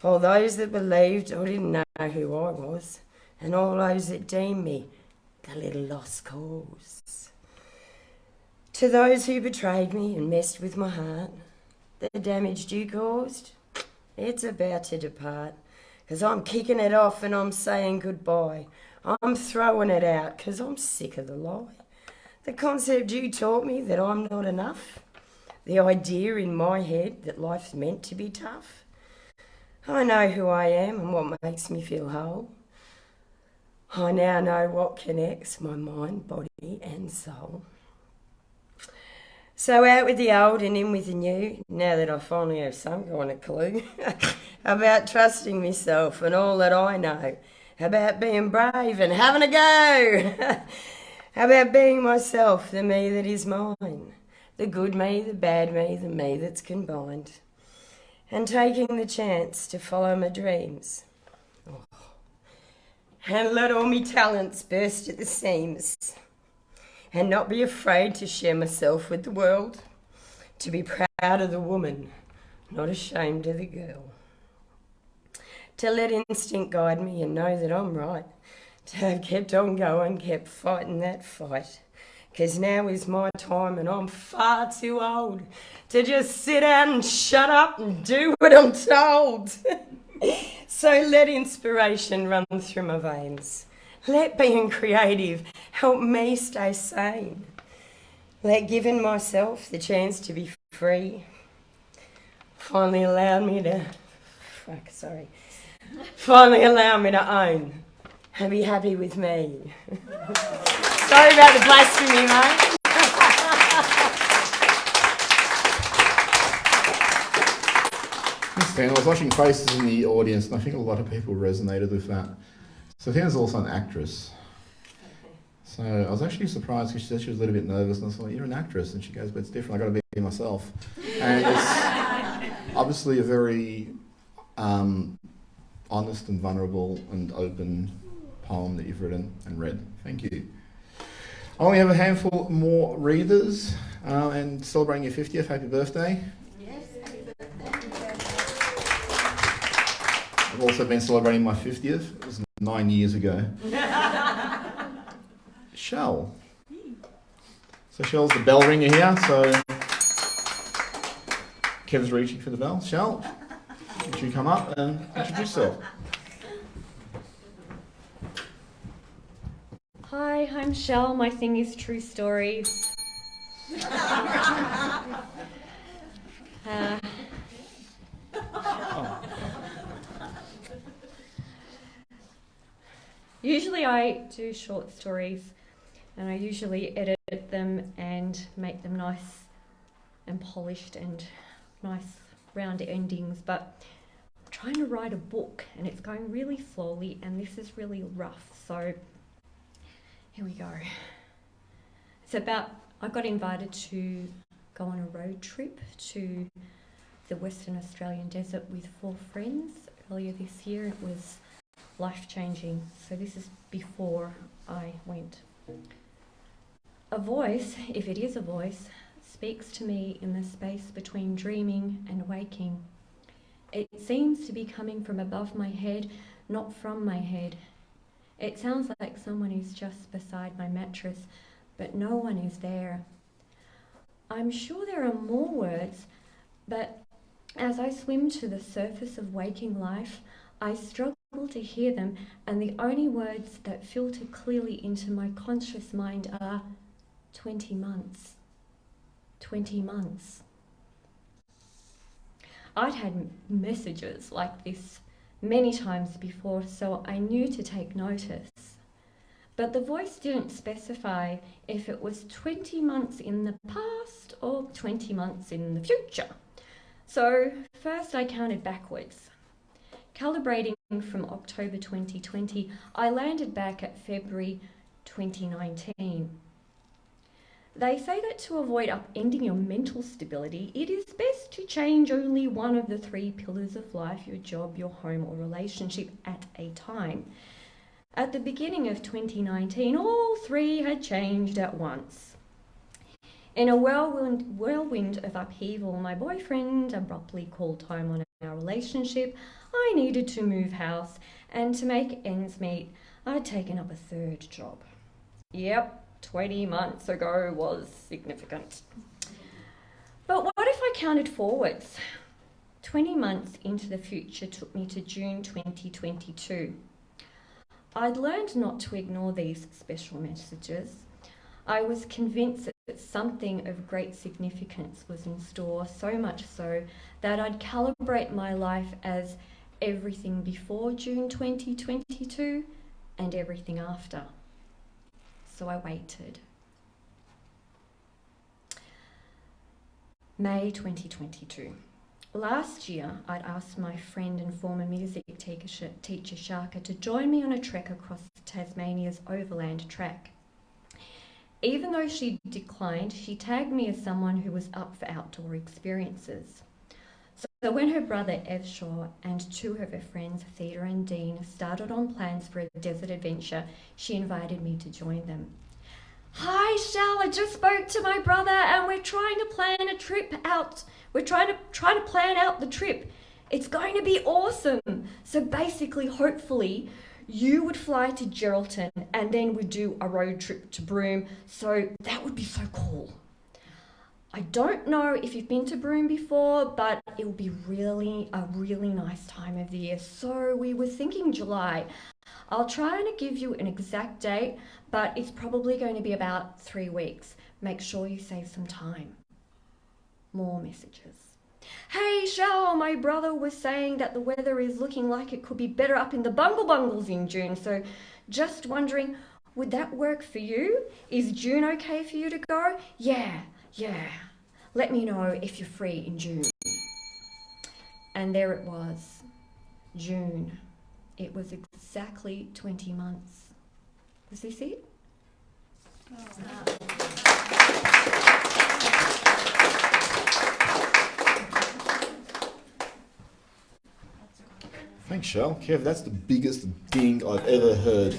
All those that believed I didn't know who I was. And all those that deemed me the little lost cause. To those who betrayed me and messed with my heart. The damage you caused, it's about to depart. 'Cause I'm kicking it off and I'm saying goodbye. I'm throwing it out 'cause I'm sick of the lie. The concept you taught me that I'm not enough. The idea in my head that life's meant to be tough. I know who I am and what makes me feel whole. I now know what connects my mind, body and soul. So out with the old and in with the new, now that I finally have some kind of clue about trusting myself and all that I know, about being brave and having a go, about being myself, the me that is mine, the good me, the bad me, the me that's combined, and taking the chance to follow my dreams. Oh. And let all me talents burst at the seams. And not be afraid to share myself with the world. To be proud of the woman, not ashamed of the girl. To let instinct guide me and know that I'm right. To have kept on going, kept fighting that fight. 'Cause now is my time and I'm far too old to just sit down and shut up and do what I'm told. So let inspiration run through my veins. Let being creative help me stay sane. Let giving myself the chance to be free finally allow me to own and be happy with me. Sorry about the blasphemy, mate. I was watching faces in the audience, and I think a lot of people resonated with that. So Tina's also an actress. So I was actually surprised because she said she was a little bit nervous, and I was like, "You're an actress," and she goes, "But it's different. I got to be myself." And it's obviously a very honest and vulnerable and open poem that you've written and read. Thank you. I only have a handful more readers, and celebrating your 50th. Happy birthday. I've also been celebrating my 50th. It was 9 years ago. Shell. So Shell's the bell ringer here, so Kev's reaching for the bell. Shell, would you come up and introduce yourself? Hi, I'm Shell. My thing is true stories. Usually I do short stories and I usually edit them and make them nice and polished and nice round endings, but I'm trying to write a book and it's going really slowly and this is really rough, so here we go. It's about, I got invited to go on a road trip to the Western Australian desert with 4 friends earlier this year. It was life-changing. So this is before I went. A voice, if it is a voice, speaks to me in the space between dreaming and waking. It seems to be coming from above my head, not from my head. It sounds like someone is just beside my mattress, but no one is there. I'm sure there are more words, but as I swim to the surface of waking life, I struggle to hear them, and the only words that filter clearly into my conscious mind are 20 months. 20 months. I'd had messages like this many times before, so I knew to take notice. But the voice didn't specify if it was 20 months in the past or 20 months in the future. So first I counted backwards. Calibrating from October 2020, I landed back at February 2019. They say that to avoid upending your mental stability, it is best to change only one of the 3 pillars of life, your job, your home, or relationship, at a time. At the beginning of 2019, all 3 had changed at once. In a whirlwind of upheaval, my boyfriend abruptly called time on our relationship. I needed to move house, and to make ends meet, I'd taken up a 3rd job. Yep. 20 months ago was significant. But what if I counted forwards? 20 months into the future took me to June 2022. I'd learned not to ignore these special messages. I was convinced that something of great significance was in store, so much so that I'd calibrate my life as everything before June 2022 and everything after. So I waited. May 2022. Last year, I'd asked my friend and former music teacher Shaka to join me on a trek across Tasmania's overland track. Even though she declined, she tagged me as someone who was up for outdoor experiences. So when her brother Ev Shaw and 2 of her friends, Theda and Dean, started on plans for a desert adventure, she invited me to join them. Hi, Shal, I just spoke to my brother and we're trying to plan a trip out. We're trying to plan out the trip. It's going to be awesome. So basically, hopefully, you would fly to Geraldton and then we'd do a road trip to Broome. So that would be so cool. I don't know if you've been to Broome before, but it will be a really nice time of the year. So we were thinking July. I'll try and give you an exact date, but it's probably going to be about 3 weeks. Make sure you save some time. More messages. Hey, Shao, my brother was saying that the weather is looking like it could be better up in the Bungles in June. So just wondering, would that work for you? Is June okay for you to go? Yeah. Let me know if you're free in June. And there it was, June. It was exactly 20 months. Was this it? Thanks, Shell. Kev, that's the biggest ding I've ever heard.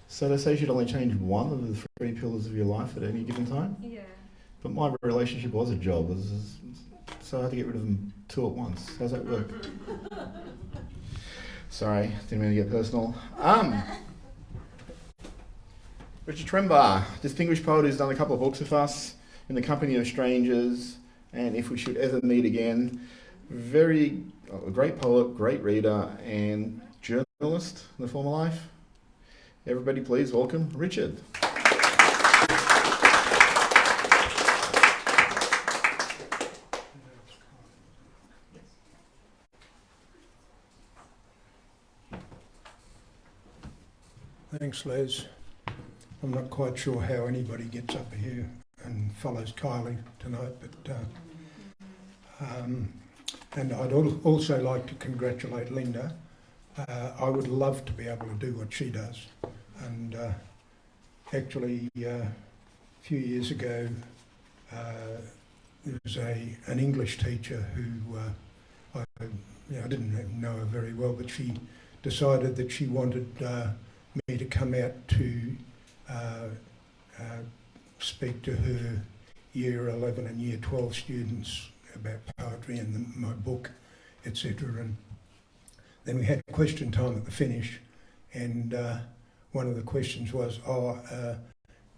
So they say you should only change one of the 3 pillars of your life at any given time? Yeah. But my relationship was a job, so I had to get rid of them 2 at once. How's that work? Sorry, didn't mean to get personal. Richard Trembar, distinguished poet who's done a couple of books with us, In the Company of Strangers, and If We Should Ever Meet Again. A great poet, great reader, and journalist in the former life. Everybody please welcome Richard. Thanks, Les. I'm not quite sure how anybody gets up here and follows Kylie tonight, but and I'd also like to congratulate Linda. I would love to be able to do what she does. And actually, a few years ago, there was an English teacher who I didn't know her very well, but she decided that she wanted me to come out to speak to her Year 11 and Year 12 students about poetry and my book, etc. And then we had question time at the finish, and one of the questions was,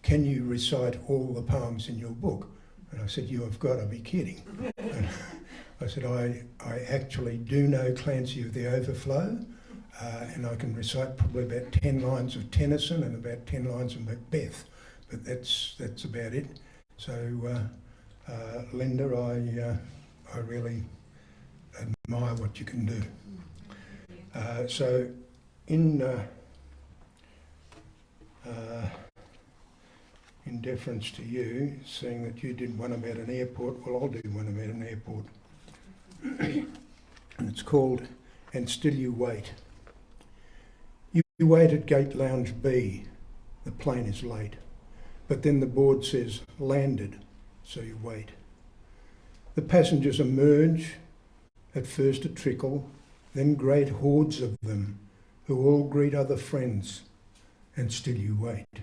can you recite all the poems in your book? And I said, you have got to be kidding. And I said, I actually do know Clancy of the Overflow, and I can recite probably about 10 lines of Tennyson and about 10 lines of Macbeth, but that's about it. So Linda, I really admire what you can do. So in deference to you, seeing that you did one about an airport, well, I'll do one about an airport. And it's called And Still You Wait. You wait at Gate Lounge B. The plane is late. But then the board says landed, so you wait. The passengers emerge, at first a trickle, then great hordes of them, who all greet other friends, and still you wait.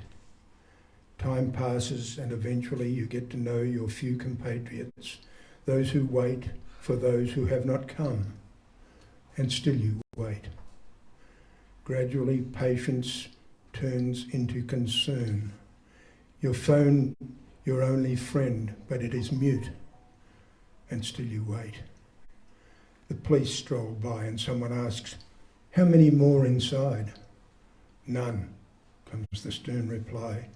Time passes and eventually you get to know your few compatriots, those who wait for those who have not come, and still you wait. Gradually patience turns into concern. Your phone, your only friend, but it is mute, and still you wait. The police stroll by and someone asks, how many more inside? None, comes the stern reply,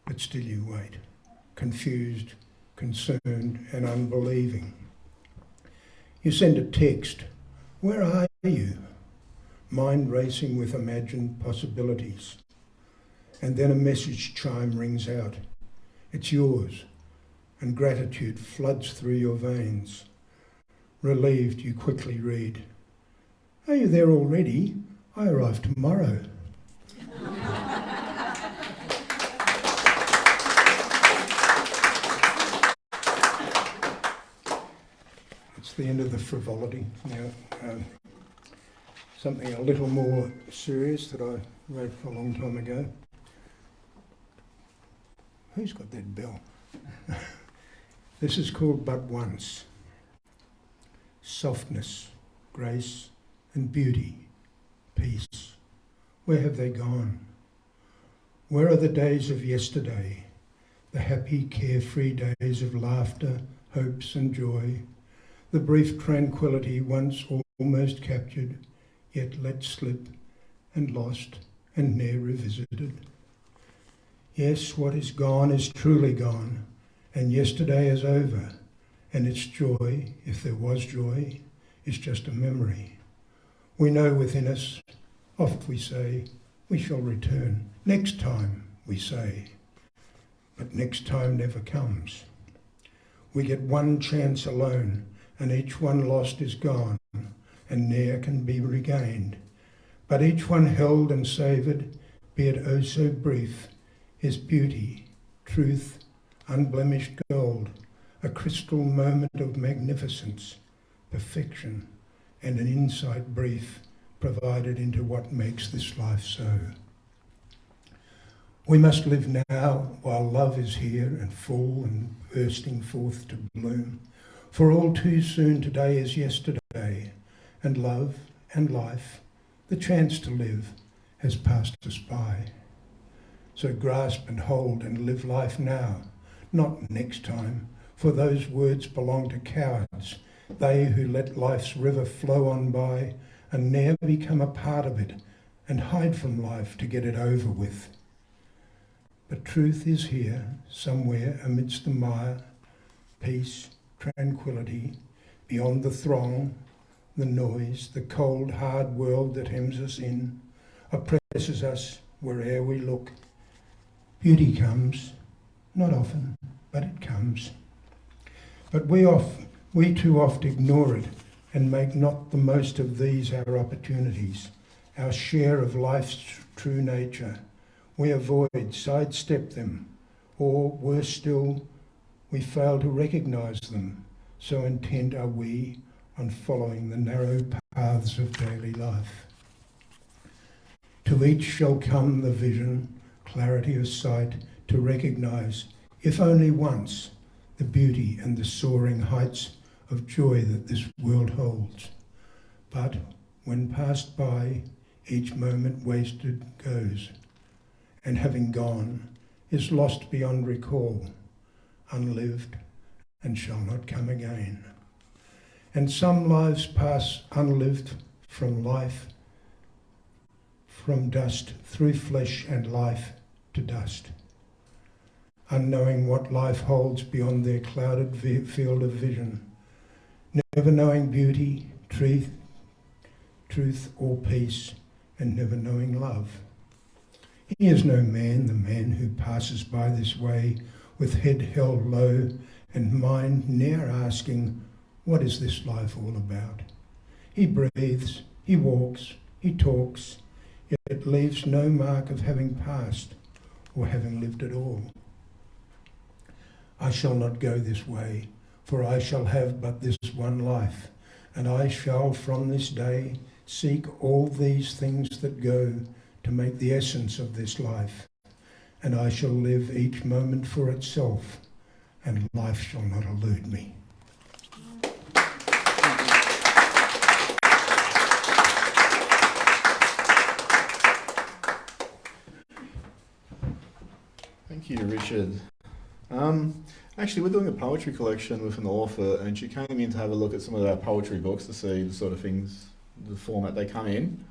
but still you wait, confused, concerned and unbelieving. You send a text, where are you? Mind racing with imagined possibilities. And then a message chime rings out. It's yours, and gratitude floods through your veins. Relieved, you quickly read, are you there already? I arrive tomorrow. It's the end of the frivolity. Now, something a little more serious that I wrote a long time ago. Who's got that bell? This is called But Once. Softness, grace and beauty, peace. Where have they gone? Where are the days of yesterday, the happy, carefree days of laughter, hopes and joy, the brief tranquility once almost captured, yet let slip and lost and ne'er revisited? Yes, what is gone is truly gone, and yesterday is over, and its joy, if there was joy, is just a memory. We know within us, oft we say, we shall return. Next time, we say, but next time never comes. We get one chance alone, and each one lost is gone, and ne'er can be regained. But each one held and savoured, be it oh so brief, is beauty, truth, unblemished gold, a crystal moment of magnificence, perfection, and an insight brief provided into what makes this life so. We must live now while love is here and full and bursting forth to bloom, for all too soon today is yesterday, and love and life, the chance to live, has passed us by. So grasp and hold and live life now, not next time, for those words belong to cowards, they who let life's river flow on by and ne'er become a part of it and hide from life to get it over with. But truth is here, somewhere amidst the mire, peace, tranquility, beyond the throng, the noise, the cold, hard world that hems us in, oppresses us where'er we look. Beauty comes, not often, but it comes. But we too oft ignore it and make not the most of these our opportunities, our share of life's true nature. We avoid, sidestep them, or worse still, we fail to recognise them, so intent are we on following the narrow paths of daily life. To each shall come the vision, clarity of sight, to recognise, if only once, the beauty and the soaring heights of joy that this world holds. But when passed by, each moment wasted goes, and having gone, is lost beyond recall, unlived, and shall not come again. And some lives pass unlived from life, from dust through flesh and life to dust. unknowing what life holds beyond their clouded field of vision, never knowing beauty, truth or peace, and never knowing love. He is no man, the man who passes by this way with head held low and mind ne'er asking, what is this life all about? He breathes, he walks, he talks, yet leaves no mark of having passed or having lived at all. I shall not go this way, for I shall have but this one life, and I shall from this day seek all these things that go to make the essence of this life, and I shall live each moment for itself, and life shall not elude me. Thank you, Richard. Actually, we're doing a poetry collection with an author, and she came in to have a look at some of our poetry books to see the sort of things, the format they come in.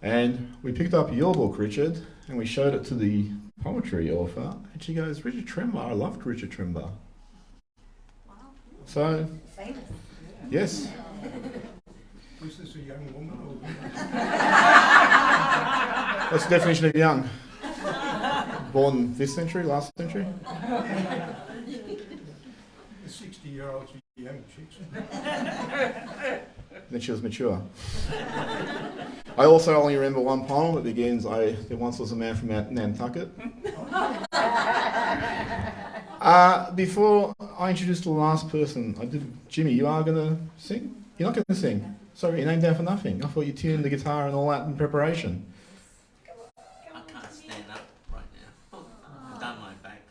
And we picked up your book, Richard, and we showed it to the poetry author, and she goes, Richard Trimber, I loved Richard Trimber. Wow. So, famous. Yes. Was this a young woman or What's the definition of young? Born this century, last century? The 60-year-olds are young chicks. Then she was mature. I also only remember one poem that begins, there once was a man from Nantucket. Before I introduce the last person, Jimmy, you are going to sing? You're not going to sing? Sorry, your name down for nothing. I thought you tuned the guitar and all that in preparation. I can't stand up right now. I've done my back.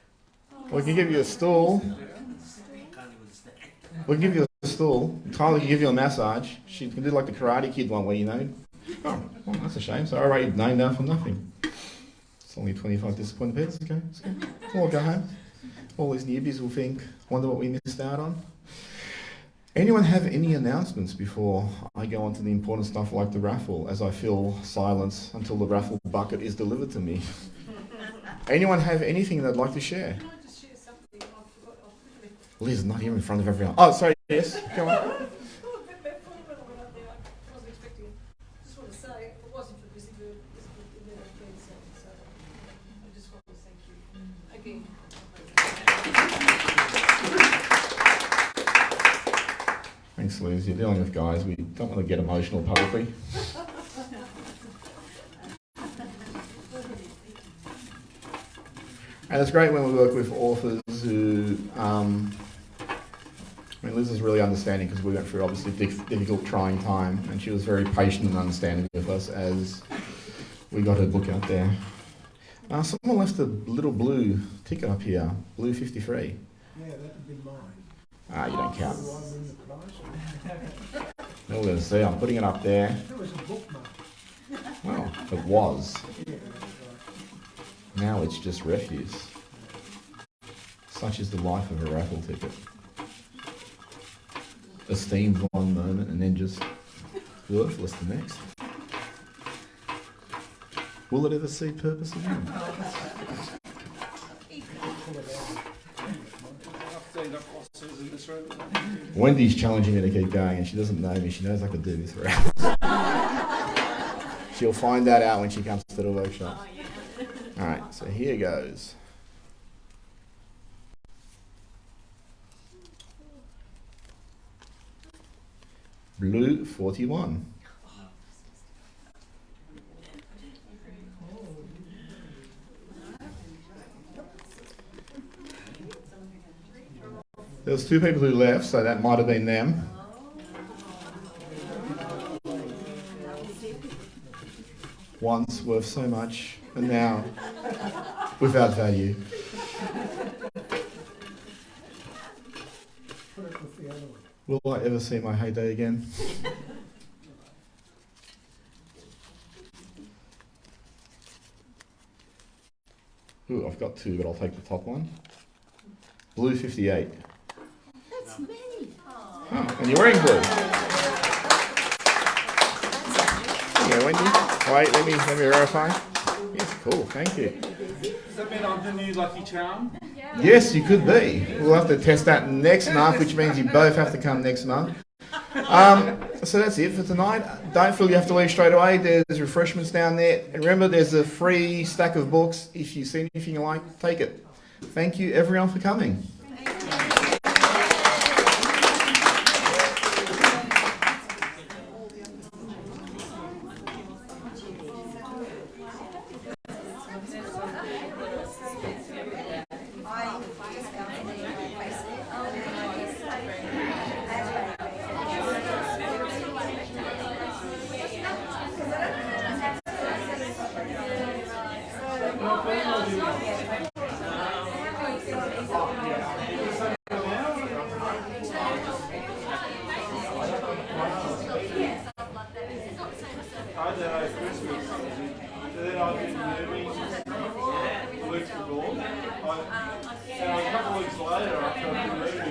We can give you a stool. Can't even stand. We can give you a stool. Tyler can give you a massage. She can do like the Karate Kid one where, oh, well, that's a shame. So I write your name down for nothing. It's only 25 disappointed pets. Okay, it's okay. We'll go home. All these newbies will think, wonder what we missed out on. Anyone have any announcements before I go on to the important stuff like the raffle, as I feel silence until the raffle bucket is delivered to me? Anyone have anything they'd like to share? Can I just share something? I forgot. Liz is not here in front of everyone. Oh, sorry, yes, come on. I wasn't expecting it. I just want to say, if it wasn't for Busybird, this would never have been so. So I just want to thank you again. Thanks, Liz. You're dealing with guys. We don't want to get emotional publicly. And it's great when we work with authors who, Liz is really understanding because we went through obviously difficult, trying time, and she was very patient and understanding with us as we got her book out there. Someone left a little blue ticket up here, blue 53. Yeah, that'd be mine. You don't count. Do I win the prize? Now we're going to see, I'm putting it up there. That was a bookmark. Well, it was. Yeah, Now it's just refuse. Such is the life of a raffle ticket. Esteemed one moment and then just worthless the next. Will it ever see purpose again? Wendy's challenging me to keep going, and she doesn't know me. She knows I could do this for hours. She'll find that out when she comes to the workshop. Alright, so here goes. Blue 41. There was two people who left, so that might have been them. Once worth so much, and now without value. Will I ever see my heyday again? Ooh, I've got two, but I'll take the top one. Blue 58. That's me. Oh, and you're wearing blue. Yeah, Wendy. Wait, let me verify. Yes, cool, thank you. Does that mean I'm the new lucky charm? Yes, you could be. We'll have to test that next month, which means you both have to come next month. So that's it for tonight. Don't feel you have to leave straight away. There's refreshments down there. And remember, there's a free stack of books. If you see anything you like, take it. Thank you, everyone, for coming. And a couple of weeks later, after I've been moving,